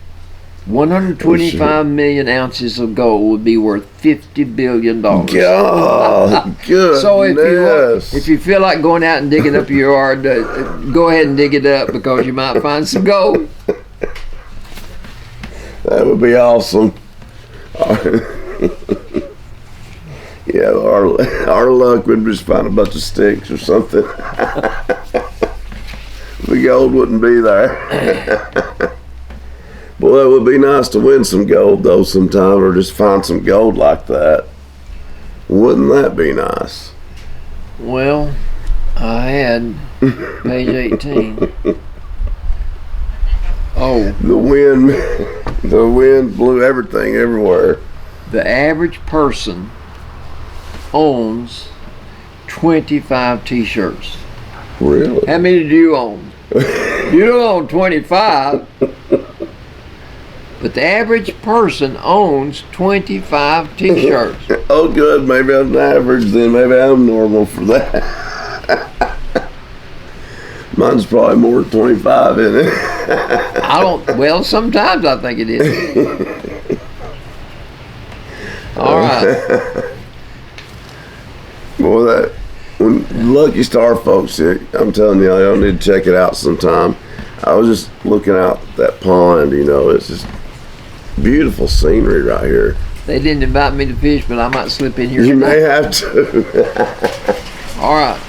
125 million ounces of gold would be worth $50 billion. God, goodness. So if you feel like going out and digging up your yard, go ahead and dig it up because you might find some gold. That would be awesome. Yeah, our luck would just find a bunch of sticks or something. The gold wouldn't be there. Boy, it would be nice to win some gold though sometime, or just find some gold like that. Wouldn't that be nice? Well, I had page 18. Oh, The wind blew everything everywhere. the average person owns 25 t-shirts. Really? How many do you own? You don't own 25. But the average person owns 25 t-shirts. Oh, good. Maybe I'm average then. Maybe I'm normal for that. Mine's probably more than 25, isn't it? Well, sometimes I think it is. All right. Boy, when Lucky Star folks, I'm telling y'all need to check it out sometime. I was just looking out that pond, it's just beautiful scenery right here. They didn't invite me to fish, but I might slip in here You tonight. may have to. All right.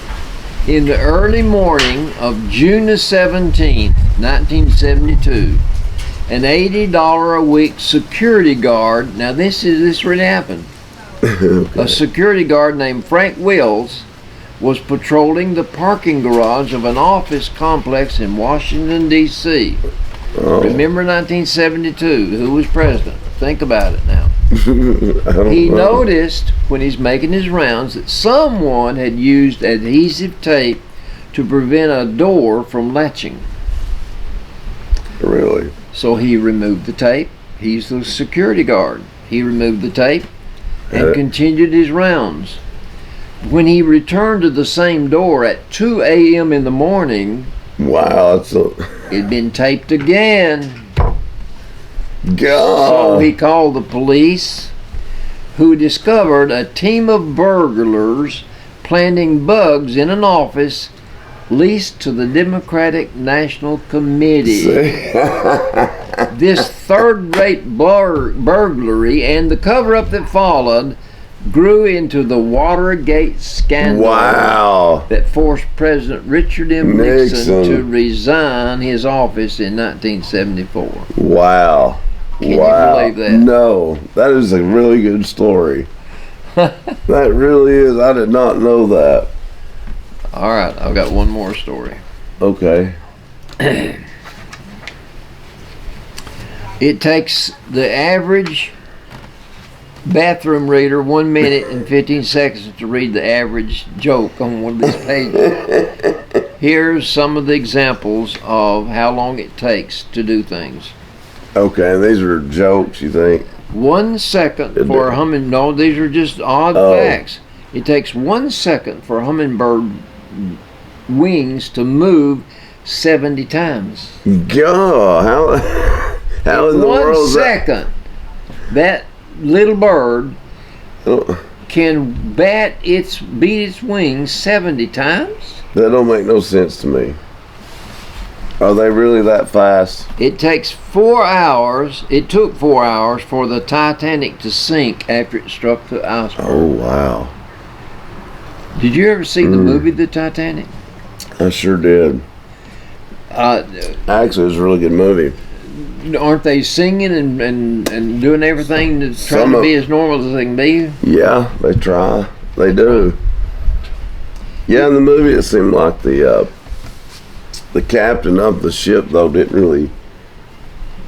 In the early morning of June the 17th, 1972, an $80 a week security guard, now this really happened. Okay. A security guard named Frank Wills was patrolling the parking garage of an office complex in Washington, D.C. Oh. Remember 1972, who was president? Think about it now. I don't He know. noticed when he's making his rounds that someone had used adhesive tape to prevent a door from latching. Really? So he removed the tape. He's the security guard. He removed the tape and continued his rounds. When he returned to the same door at 2 a.m. in the morning, Wow, it'd been taped again. God. So he called the police, who discovered a team of burglars planting bugs in an office leased to the Democratic National Committee. This third-rate burglary and the cover-up that followed grew into the Watergate scandal. Wow. That forced President Richard M. Nixon to resign his office in 1974. Wow. Can you believe that? No, that is a really good story. That really is. I did not know that. All right, I've got one more story. Okay. It takes the average bathroom reader 1 minute and 15 seconds to read the average joke on one of these pages. Here's some of the examples of how long it takes to do things. Okay, and these are jokes, you think? 1 second for a humming. No, these are just odd facts. It takes 1 second for a hummingbird wings to move 70 times. God, how in the world? 1 second. That little bird can beat its wings 70 times. That don't make no sense to me. Are they really that fast? It takes 4 hours. It took 4 hours for the Titanic to sink after it struck the iceberg. Oh, wow. Did you ever see the movie The Titanic? I sure did. Actually, it was a really good movie. Aren't they singing and doing everything to try to be as normal as they can be? Yeah, they try. They do. Yeah, in the movie it seemed like the captain of the ship, though, didn't really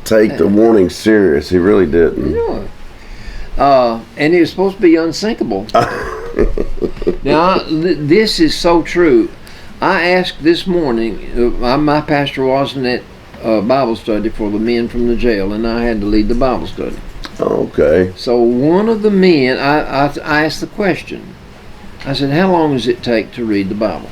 take the warning serious. He really didn't. No. And it was supposed to be unsinkable. Now, this is so true. I asked this morning, my pastor wasn't at Bible study for the men from the jail, and I had to lead the Bible study. Okay. So one of the men, I asked the question. I said, how long does it take to read the Bible?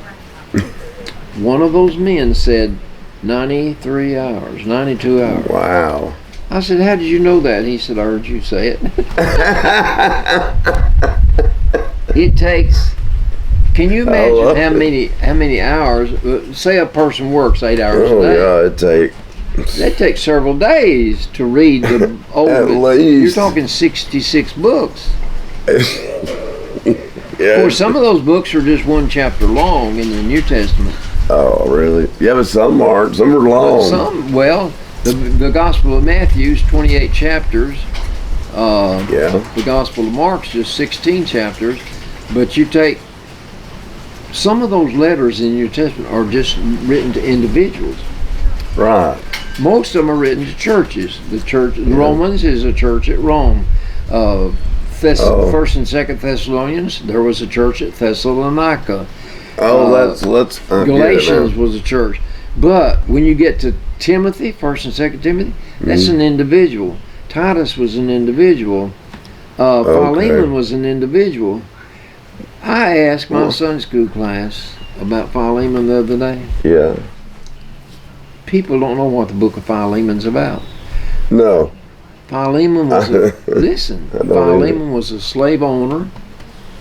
One of those men said 93 hours, 92 hours. Wow. I said, how did you know that? He said, I heard you say it. It takes, can you imagine how many hours, say a person works 8 hours a day. Oh, yeah, That takes several days to read the old. At least. You're talking 66 books. Yeah. Of course, some of those books are just one chapter long in the New Testament. Oh, really? Yeah, but some aren't. Some are long. The Gospel of Matthew is 28 chapters. Yeah. The Gospel of Mark's just 16 chapters. But you take some of those letters in the New Testament are just written to individuals. Right. Most of them are written to churches. The church, Romans is a church at Rome. First and Second Thessalonians, there was a church at Thessalonica. Galatians was a church. But when you get to Timothy, First and Second Timothy, that's an individual. Titus was an individual. Philemon was an individual. I asked my Sunday school class about Philemon the other day. Yeah. People don't know what the book of Philemon's about. No. Philemon was Philemon was a slave owner.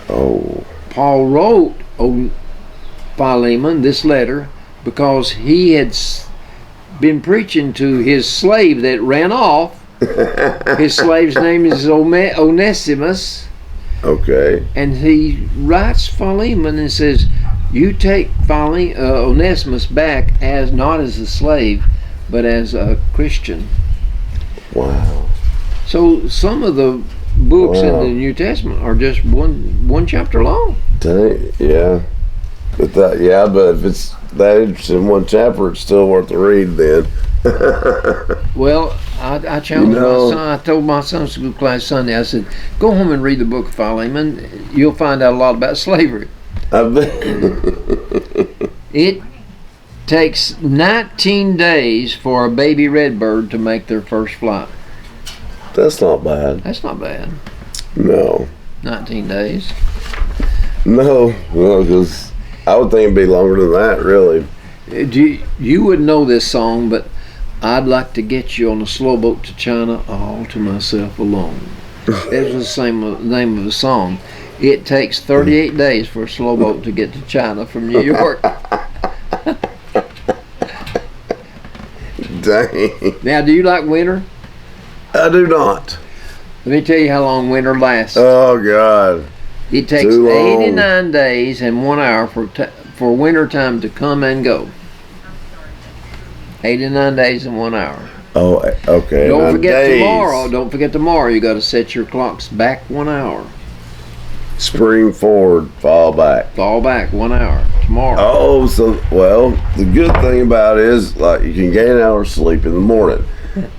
Oh. Paul wrote Philemon this letter because he had been preaching to his slave that ran off. His slave's name is Onesimus. Okay. And he writes Philemon and says, you take Onesimus back as not as a slave, but as a Christian. Wow. So some of the books in the New Testament are just one chapter long. Yeah. But if it's that interesting in one chapter, it's still worth the read then. Well, I challenged my son. I told my Sunday school class Sunday, I said, go home and read the book of Philemon. You'll find out a lot about slavery. It takes 19 days for a baby redbird to make their first flight. That's not bad. That's not bad. No. 19 days. No, because I would think it'd be longer than that, really. You wouldn't know this song, but I'd like to get you on a slow boat to China all to myself alone. That's the same name of the song. It takes 38 days for a slow boat to get to China from New York. Dang. Now, do you like winter? I do not. Let me tell you how long winter lasts. Oh, God. It takes 89 days and 1 hour for winter time to come and go. 89 days and 1 hour. Oh, okay. Don't forget tomorrow. You got to set your clocks back 1 hour. Spring forward, fall back. Fall back 1 hour tomorrow. Oh, the good thing about it is, like, you can gain an hour's sleep in the morning.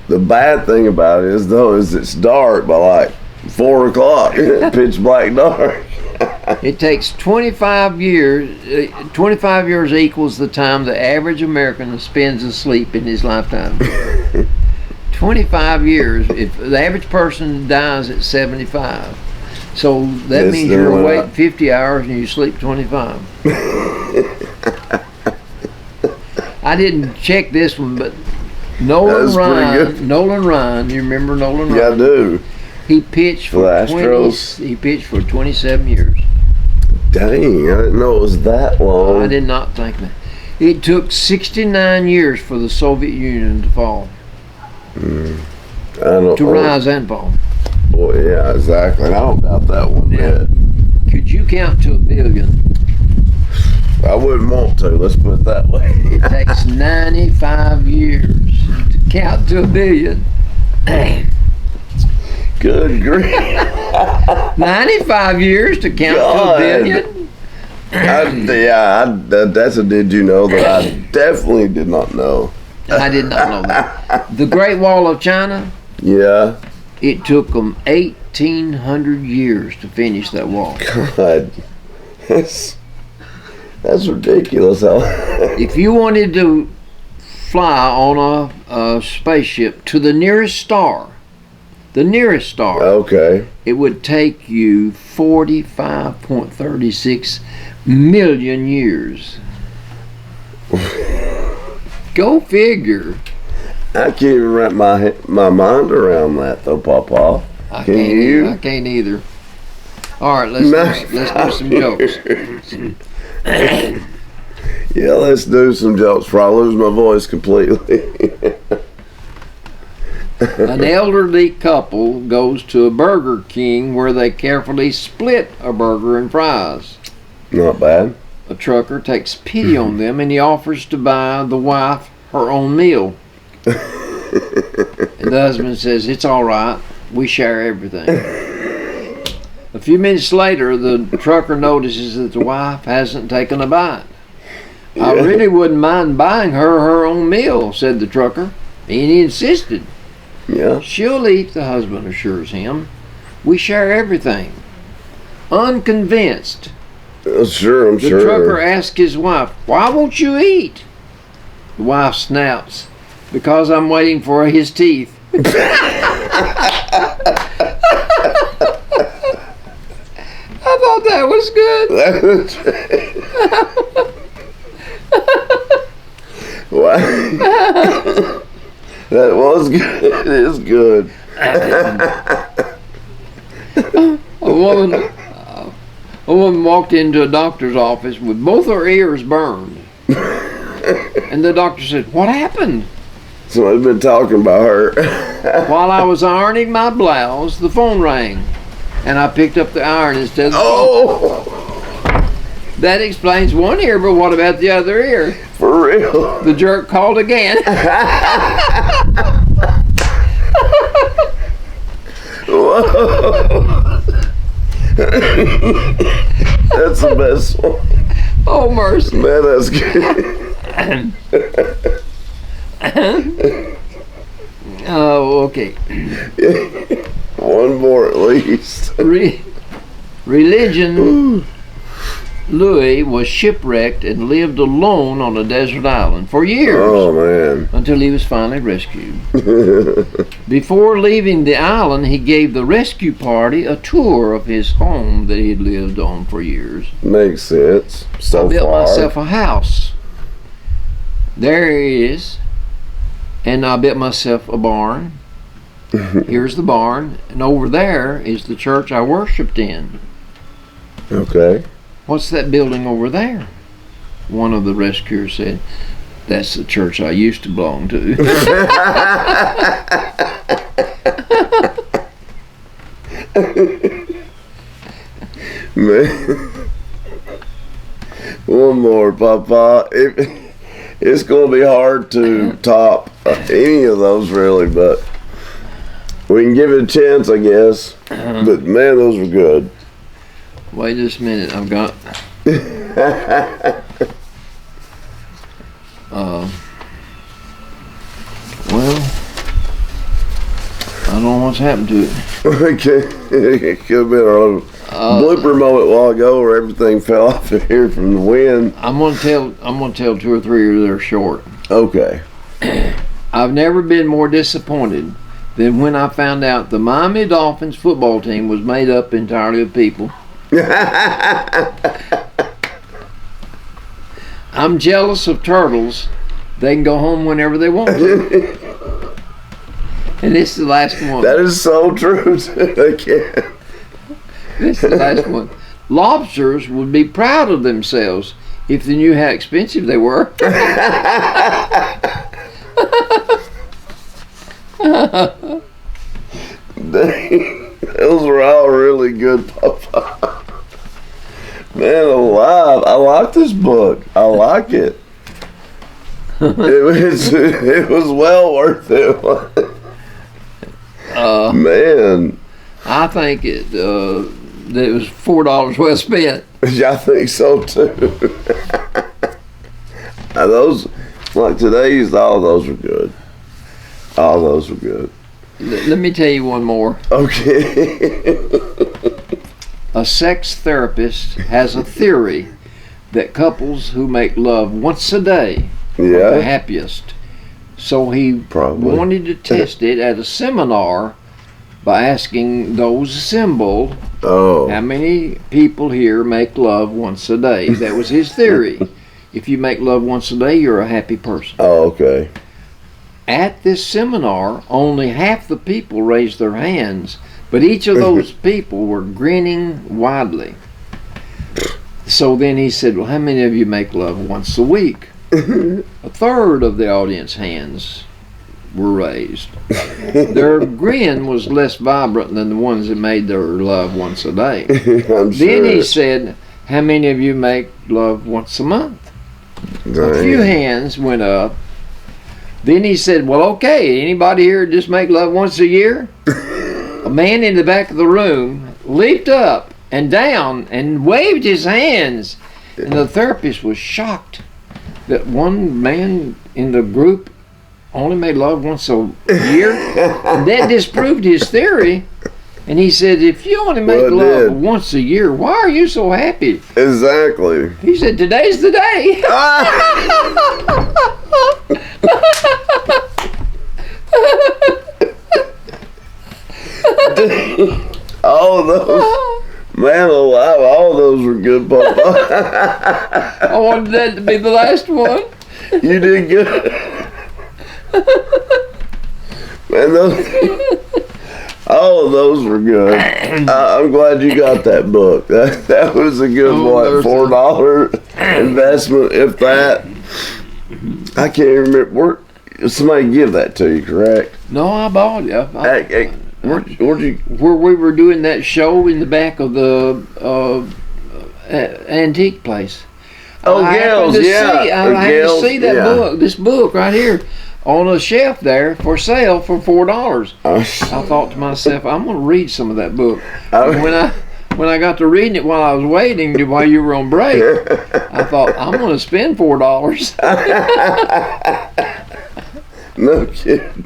The bad thing about it is it's dark by like 4 o'clock. Pitch black dark. It takes 25 years. 25 years equals the time the average American spends asleep in his lifetime. 25 years. If the average person dies at 75, so that means you're awake 50 hours and you sleep 25. I didn't check this one, but Nolan Ryan, you remember Nolan Ryan? Yeah, I do. He pitched for the Astros. He pitched for 27 years. Dang, I didn't know it was that long. I did not think that. It took 69 years for the Soviet Union to fall. To rise and fall. Well, yeah, exactly. I don't doubt that one bit. Could you count to 1 billion? I wouldn't want to. Let's put it that way. It takes 95 years to count to 1 billion. Good grief. 95 years to count to 1 billion? That's a did you know that I definitely did not know. I did not know that. The Great Wall of China? Yeah. It took them 1,800 years to finish that wall. God. That's ridiculous. If you wanted to fly on a spaceship to the nearest star, Okay. it would take you 45.36 million years. Go figure. I can't even wrap my mind around that though, Papa. Can you? I can't either. All right, let's do some jokes. Yeah, let's do some jokes before I lose my voice completely. An elderly couple goes to a Burger King where they carefully split a burger and fries. Not bad. A trucker takes pity on them and he offers to buy the wife her own meal. And the husband says, "It's all right, we share everything." A few minutes later, the trucker notices that the wife hasn't taken a bite. "I really wouldn't mind buying her own meal," said the trucker. And he insisted. Yeah. "She'll eat," the husband assures him. "We share everything." Unconvinced, Sure, I'm sure. the trucker asks his wife, "Why won't you eat?" The wife snaps, "Because I'm waiting for his teeth." I thought that was good. Wow. That was good. It is good. A woman walked into a doctor's office with both her ears burned. And the doctor said, "What happened?" Somebody's been talking about her. "While I was ironing my blouse, the phone rang. And I picked up the iron instead of the phone." That explains one ear, but what about the other ear? For real. The jerk called again. Whoa. That's the best one. Oh, mercy. Man, that's good. Oh, okay. One more at least. Religion. Louis was shipwrecked and lived alone on a desert island for years. Oh, man. Until he was finally rescued. Before leaving the island, he gave the rescue party a tour of his home that he had lived on for years. Makes sense. So I built far. myself a house. There he is. And I built myself a barn. Here's the barn. And over there is the church I worshiped in. Okay. "What's that building over there?" One of the rescuers said, "That's the church I used to belong to." Man. One more, Papa. It's going to be hard to top any of those, really, but we can give it a chance, I guess. But, man, those were good. Wait just a minute, I've got well, I don't know what's happened to it. It could have been our blooper moment a while ago where everything fell off of here from the wind. I'm gonna tell 2 or 3 that are short. Okay. I've never been more disappointed than when I found out the Miami Dolphins football team was made up entirely of people. I'm jealous of turtles. They can go home whenever they want to. And this is the last one. That is so true. They can. This is the last one. Lobsters would be proud of themselves if they knew how expensive they were. Those were all really good, Papa. Man alive, I like this book. I like it. It was well worth it. Man, I think that it was $4 well spent. I think so too. Now those, like today's, all those were good. All those were good. Let me tell you one more. Okay. A sex therapist has a theory that couples who make love once a day are the Yeah. happiest. So he Probably. wanted to test it at a seminar by asking those assembled how Oh. many people here make love once a day. That was his theory. If you make love once a day, you're a happy person. Oh, okay. At this seminar, only half the people raised their hands, but each of those people were grinning widely. So then he said, well, how many of you make love once a week? A third of the audience hands were raised. Their grin was less vibrant than the ones that made their love once a day. I'm sure. Then he said, how many of you make love once a month? A few Dang. hands went up. Then he said, well, okay, anybody here just make love once a year? A man in the back of the room leaped up and down and waved his hands. And the therapist was shocked that one man in the group only made love once a year. And that disproved his theory. And he said, if you only make Well, it love did. once a year, why are you so happy? Exactly. He said, today's the day. All those, man alive, all those were good, Papa. I wanted that to be the last one. You did good. Man, all of those were good. I'm glad you got that book. That was a good Oh, one. $4 investment, if that. I can't remember. Somebody give that to you, correct? No, I bought it. Hey, where'd you? Where we were doing that show in the back of the antique place. Oh, I happened Gales, to yeah. see- I happened to Gales, see that yeah. book, this book right here, on a shelf there for sale for $4. I thought to myself, I'm going to read some of that book. And when I got to reading it while I was waiting while you were on break, I thought I'm going to spend $4. No kidding.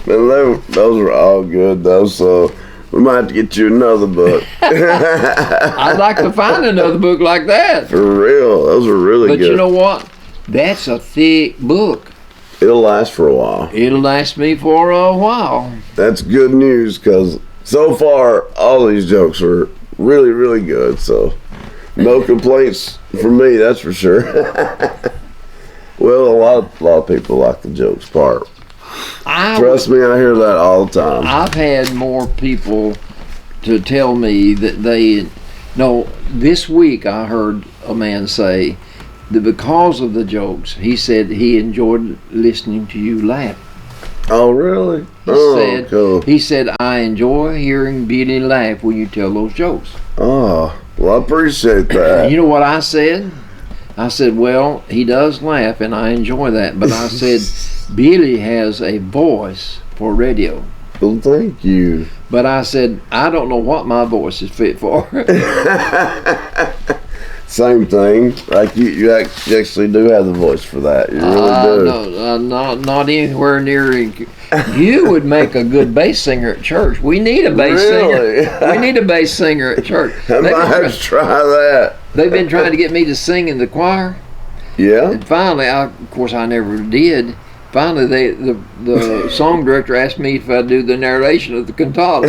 Man, those were all good though, so we might have to get you another book. I'd like to find another book like that. For real, those are really But good. you know what? That's a thick book. It'll last for a while. It'll last me for a while. That's good news because so far all these jokes are really, really good. So no complaints from me, that's for sure. Well, a lot of people like the jokes part. Trust me, I hear that all the time. I've had more people to tell me that this week I heard a man say that because of the jokes, he said he enjoyed listening to you laugh. Oh, really? Cool. He said, I enjoy hearing Billy laugh when you tell those jokes. Oh, well, I appreciate that. You know what I said? I said, well, he does laugh and I enjoy that, but I said, Billy has a voice for radio. Well, thank you. But I said, I don't know what my voice is fit for. Same thing. Like you actually do have the voice for that. You really do. No, not anywhere near. You would make a good bass singer at church. We need a bass Really? singer. We need a bass singer at church. I might have to try that. They've been trying to get me to sing in the choir. Yeah. And finally, of course, I never did. Finally, the song director asked me if I'd do the narration of the cantata.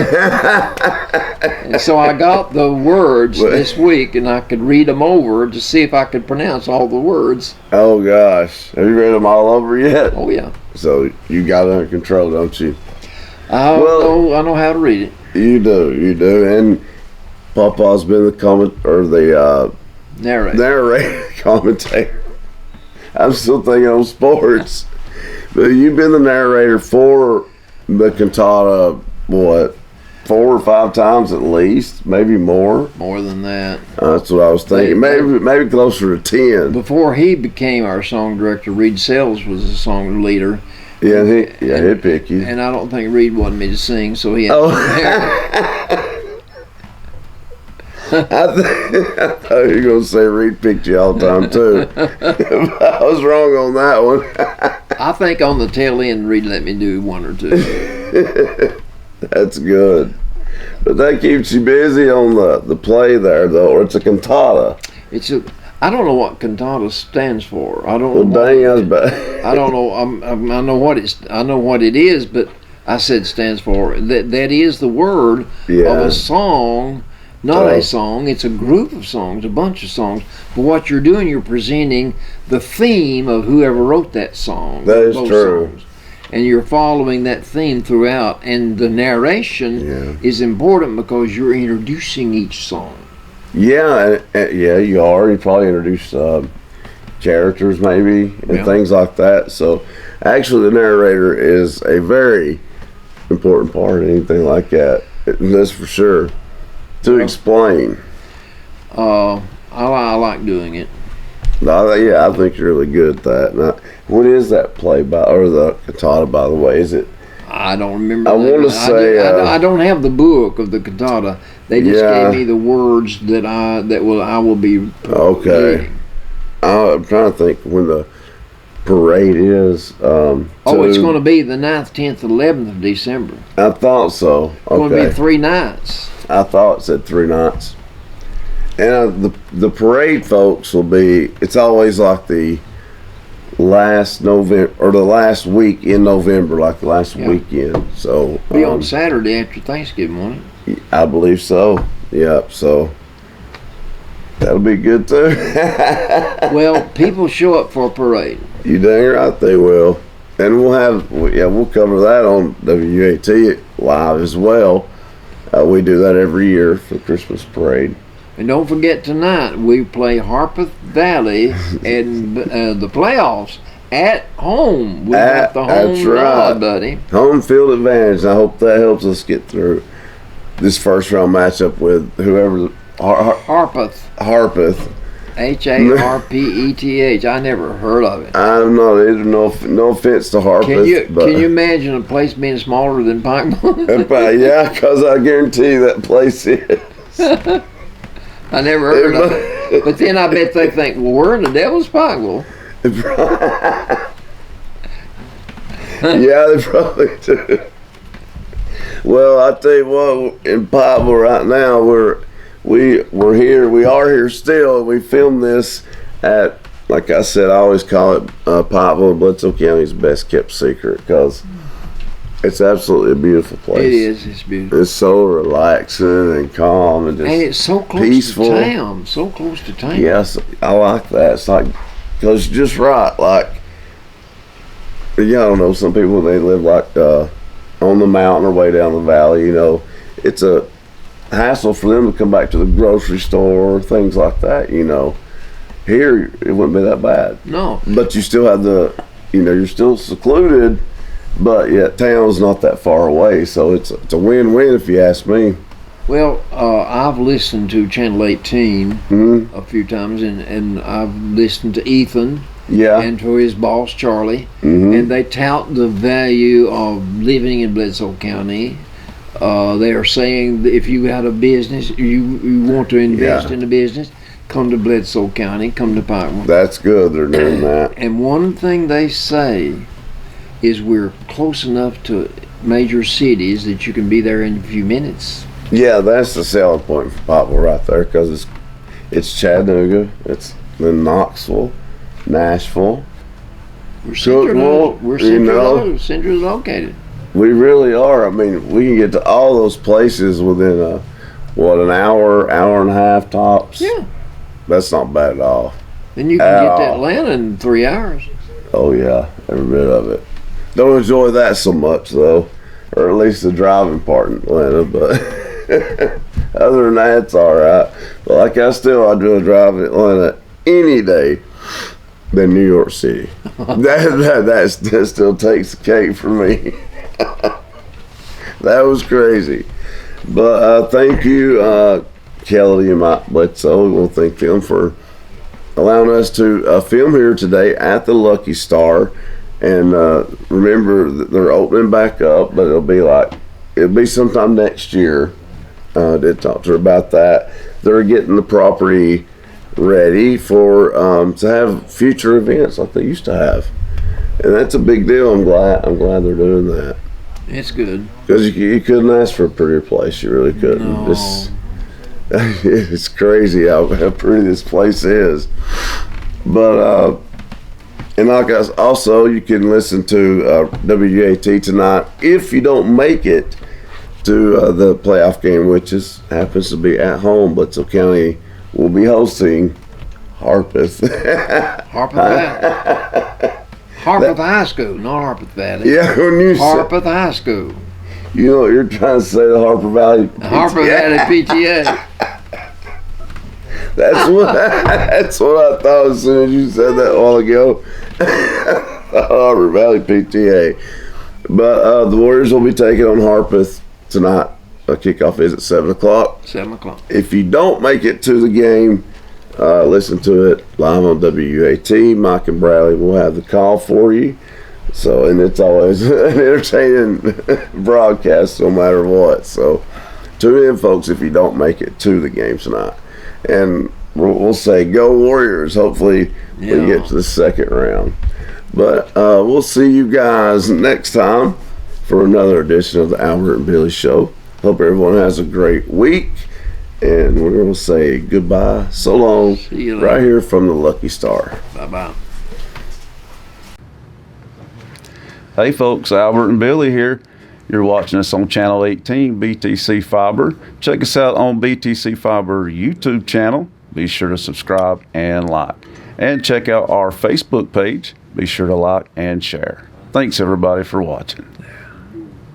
And so I got the words this week, and I could read them over to see if I could pronounce all the words. Oh gosh, have you read them all over yet? Oh yeah. So you got it under control, don't you? I know how to read it. You do, and Papa's been the narrator, commentator. I'm still thinking on sports. But you've been the narrator for the cantata, what, 4 or 5 times at least, maybe more. More than that. That's what I was thinking. Maybe closer to 10. Before he became our song director, Reed Sells was the song leader. Yeah, he'd pick you. And I don't think Reed wanted me to sing, so he had to I thought you were going to say Reed picked you all the time, too. I was wrong on that one. I think on the tail end, Reed let me do 1 or 2. That's good. But that keeps you busy on the play there, though, or it's a cantata. I don't know what cantata stands for. I don't Well, know. dang, that's bad. I don't know. I know what it is, but I said stands for. That is the word of a song. Not a song, it's a group of songs, a bunch of songs. But what you're doing, you're presenting the theme of whoever wrote that song. That is true. Songs. And you're following that theme throughout. And the narration is important because you're introducing each song. Yeah, you are. You probably introduce characters maybe and things like that. So actually the narrator is a very important part of anything like that. That's for sure. To explain. I like doing it. I think you're really good at that. Now, what is that play by, or the cantata, by the way? Is it? I don't remember. I want to say. I don't have the book of the cantata. They just gave me the words that I will be. Okay. reading. I'm trying to think when the parade is. It's going to be the 9th, 10th, 11th of December. I thought so. Okay. It's going to be 3 nights. I thought it said 3 nights. And the parade, folks, will be. It's always like the last November or the last week in November, like the last weekend. So be on Saturday after Thanksgiving, won't it? I believe so. Yep. So that'll be good too. Well, people show up for a parade. You dang right they will, and we'll cover that on WAT live as well. We do that every year for the Christmas parade. And don't forget tonight we play Harpeth Valley and the playoffs at home. We got the home rod, buddy. Home field advantage. I hope that helps us get through this first round matchup with whoever. Harpeth. Harpeth. Harpeth. I never heard of it. I'm not either. No offense to Harpeth. Can you imagine a place being smaller than Pikeville? Yeah, because I guarantee you that place is. I never heard of it. But then I bet they think, well, we're in the Devil's Pikeville. Yeah, they probably do. Well, I tell you what, in Pikeville right now, we are here still. We filmed this at, like I said, I always call it Pikeville, Bledsoe County's best kept secret because it's absolutely a beautiful place. It is. It's beautiful. It's so relaxing and calm and just it's so close peaceful. to town. So close to town. Yes, I like that. It's like, because you're just right. Like, I don't know, some people, they live like on the mountain or way down the valley, it's a hassle for them to come back to the grocery store, things like that, Here, it wouldn't be that bad. No. But you still have you're still secluded, but yet town's not that far away, so it's a win-win if you ask me. Well, I've listened to Channel 18 a few times, and I've listened to Ethan and to his boss, Charlie, and they tout the value of living in Bledsoe County. They are saying that if you had a business, you want to invest in a business, come to Bledsoe County, come to Pikeville. That's good, they're doing that. And one thing they say, is we're close enough to major cities that you can be there in a few minutes. Yeah, that's the selling point for Pikeville right there, because it's Chattanooga, it's in Knoxville, Nashville. We're centrally located. We really are. I mean, we can get to all those places within an hour and a half tops. Yeah. That's not bad at all. Then you can get to Atlanta in 3 hours. Oh yeah, every bit of it. Don't enjoy that so much though, or at least the driving part in Atlanta. But other than that, it's all right. But like I'd do a drive in Atlanta any day than New York City. that still takes the cake for me. That was crazy. But thank you, Kelly and Mike Bledsoe. We want to thank them for allowing us to film here today at the Lucky Star. And remember that they're opening back up, but it'll be sometime next year. I did talk to her about that. They're getting the property ready for to have future events like they used to have, and that's a big deal. I'm glad they're doing that. It's good, because you couldn't ask for a prettier place. You really couldn't. No. It's crazy how pretty this place is. But and like us, also you can listen to WAT tonight if you don't make it to the playoff game, which happens to be at home. Bledsoe County will be hosting Harpeth. Harpeth High School, not Harpeth Valley. Yeah, when you Harpeth High School. You know what you're trying to say, the Harper Valley PTA. Harper Valley PTA. That's what I thought as soon as you said that a while ago. Harper Valley PTA. But the Warriors will be taking on Harpeth tonight. Kickoff is at 7 o'clock. 7 o'clock. If you don't make it to the game, listen to it live on WAT. Mike and Bradley will have the call for you. So, and it's always an entertaining broadcast no matter what. So, tune in, folks, if you don't make it to the game tonight. And we'll say, go Warriors. Hopefully, we get to the second round. But we'll see you guys next time for another edition of the Albert and Billy Show. Hope everyone has a great week. And we're going to say goodbye. So long. See you later. Right here from the Lucky Star. Bye-bye. Hey folks, Albert and Billy here. You're watching us on Channel 18, BTC Fiber. Check us out on BTC Fiber YouTube channel. Be sure to subscribe and like. And check out our Facebook page. Be sure to like and share. Thanks everybody for watching.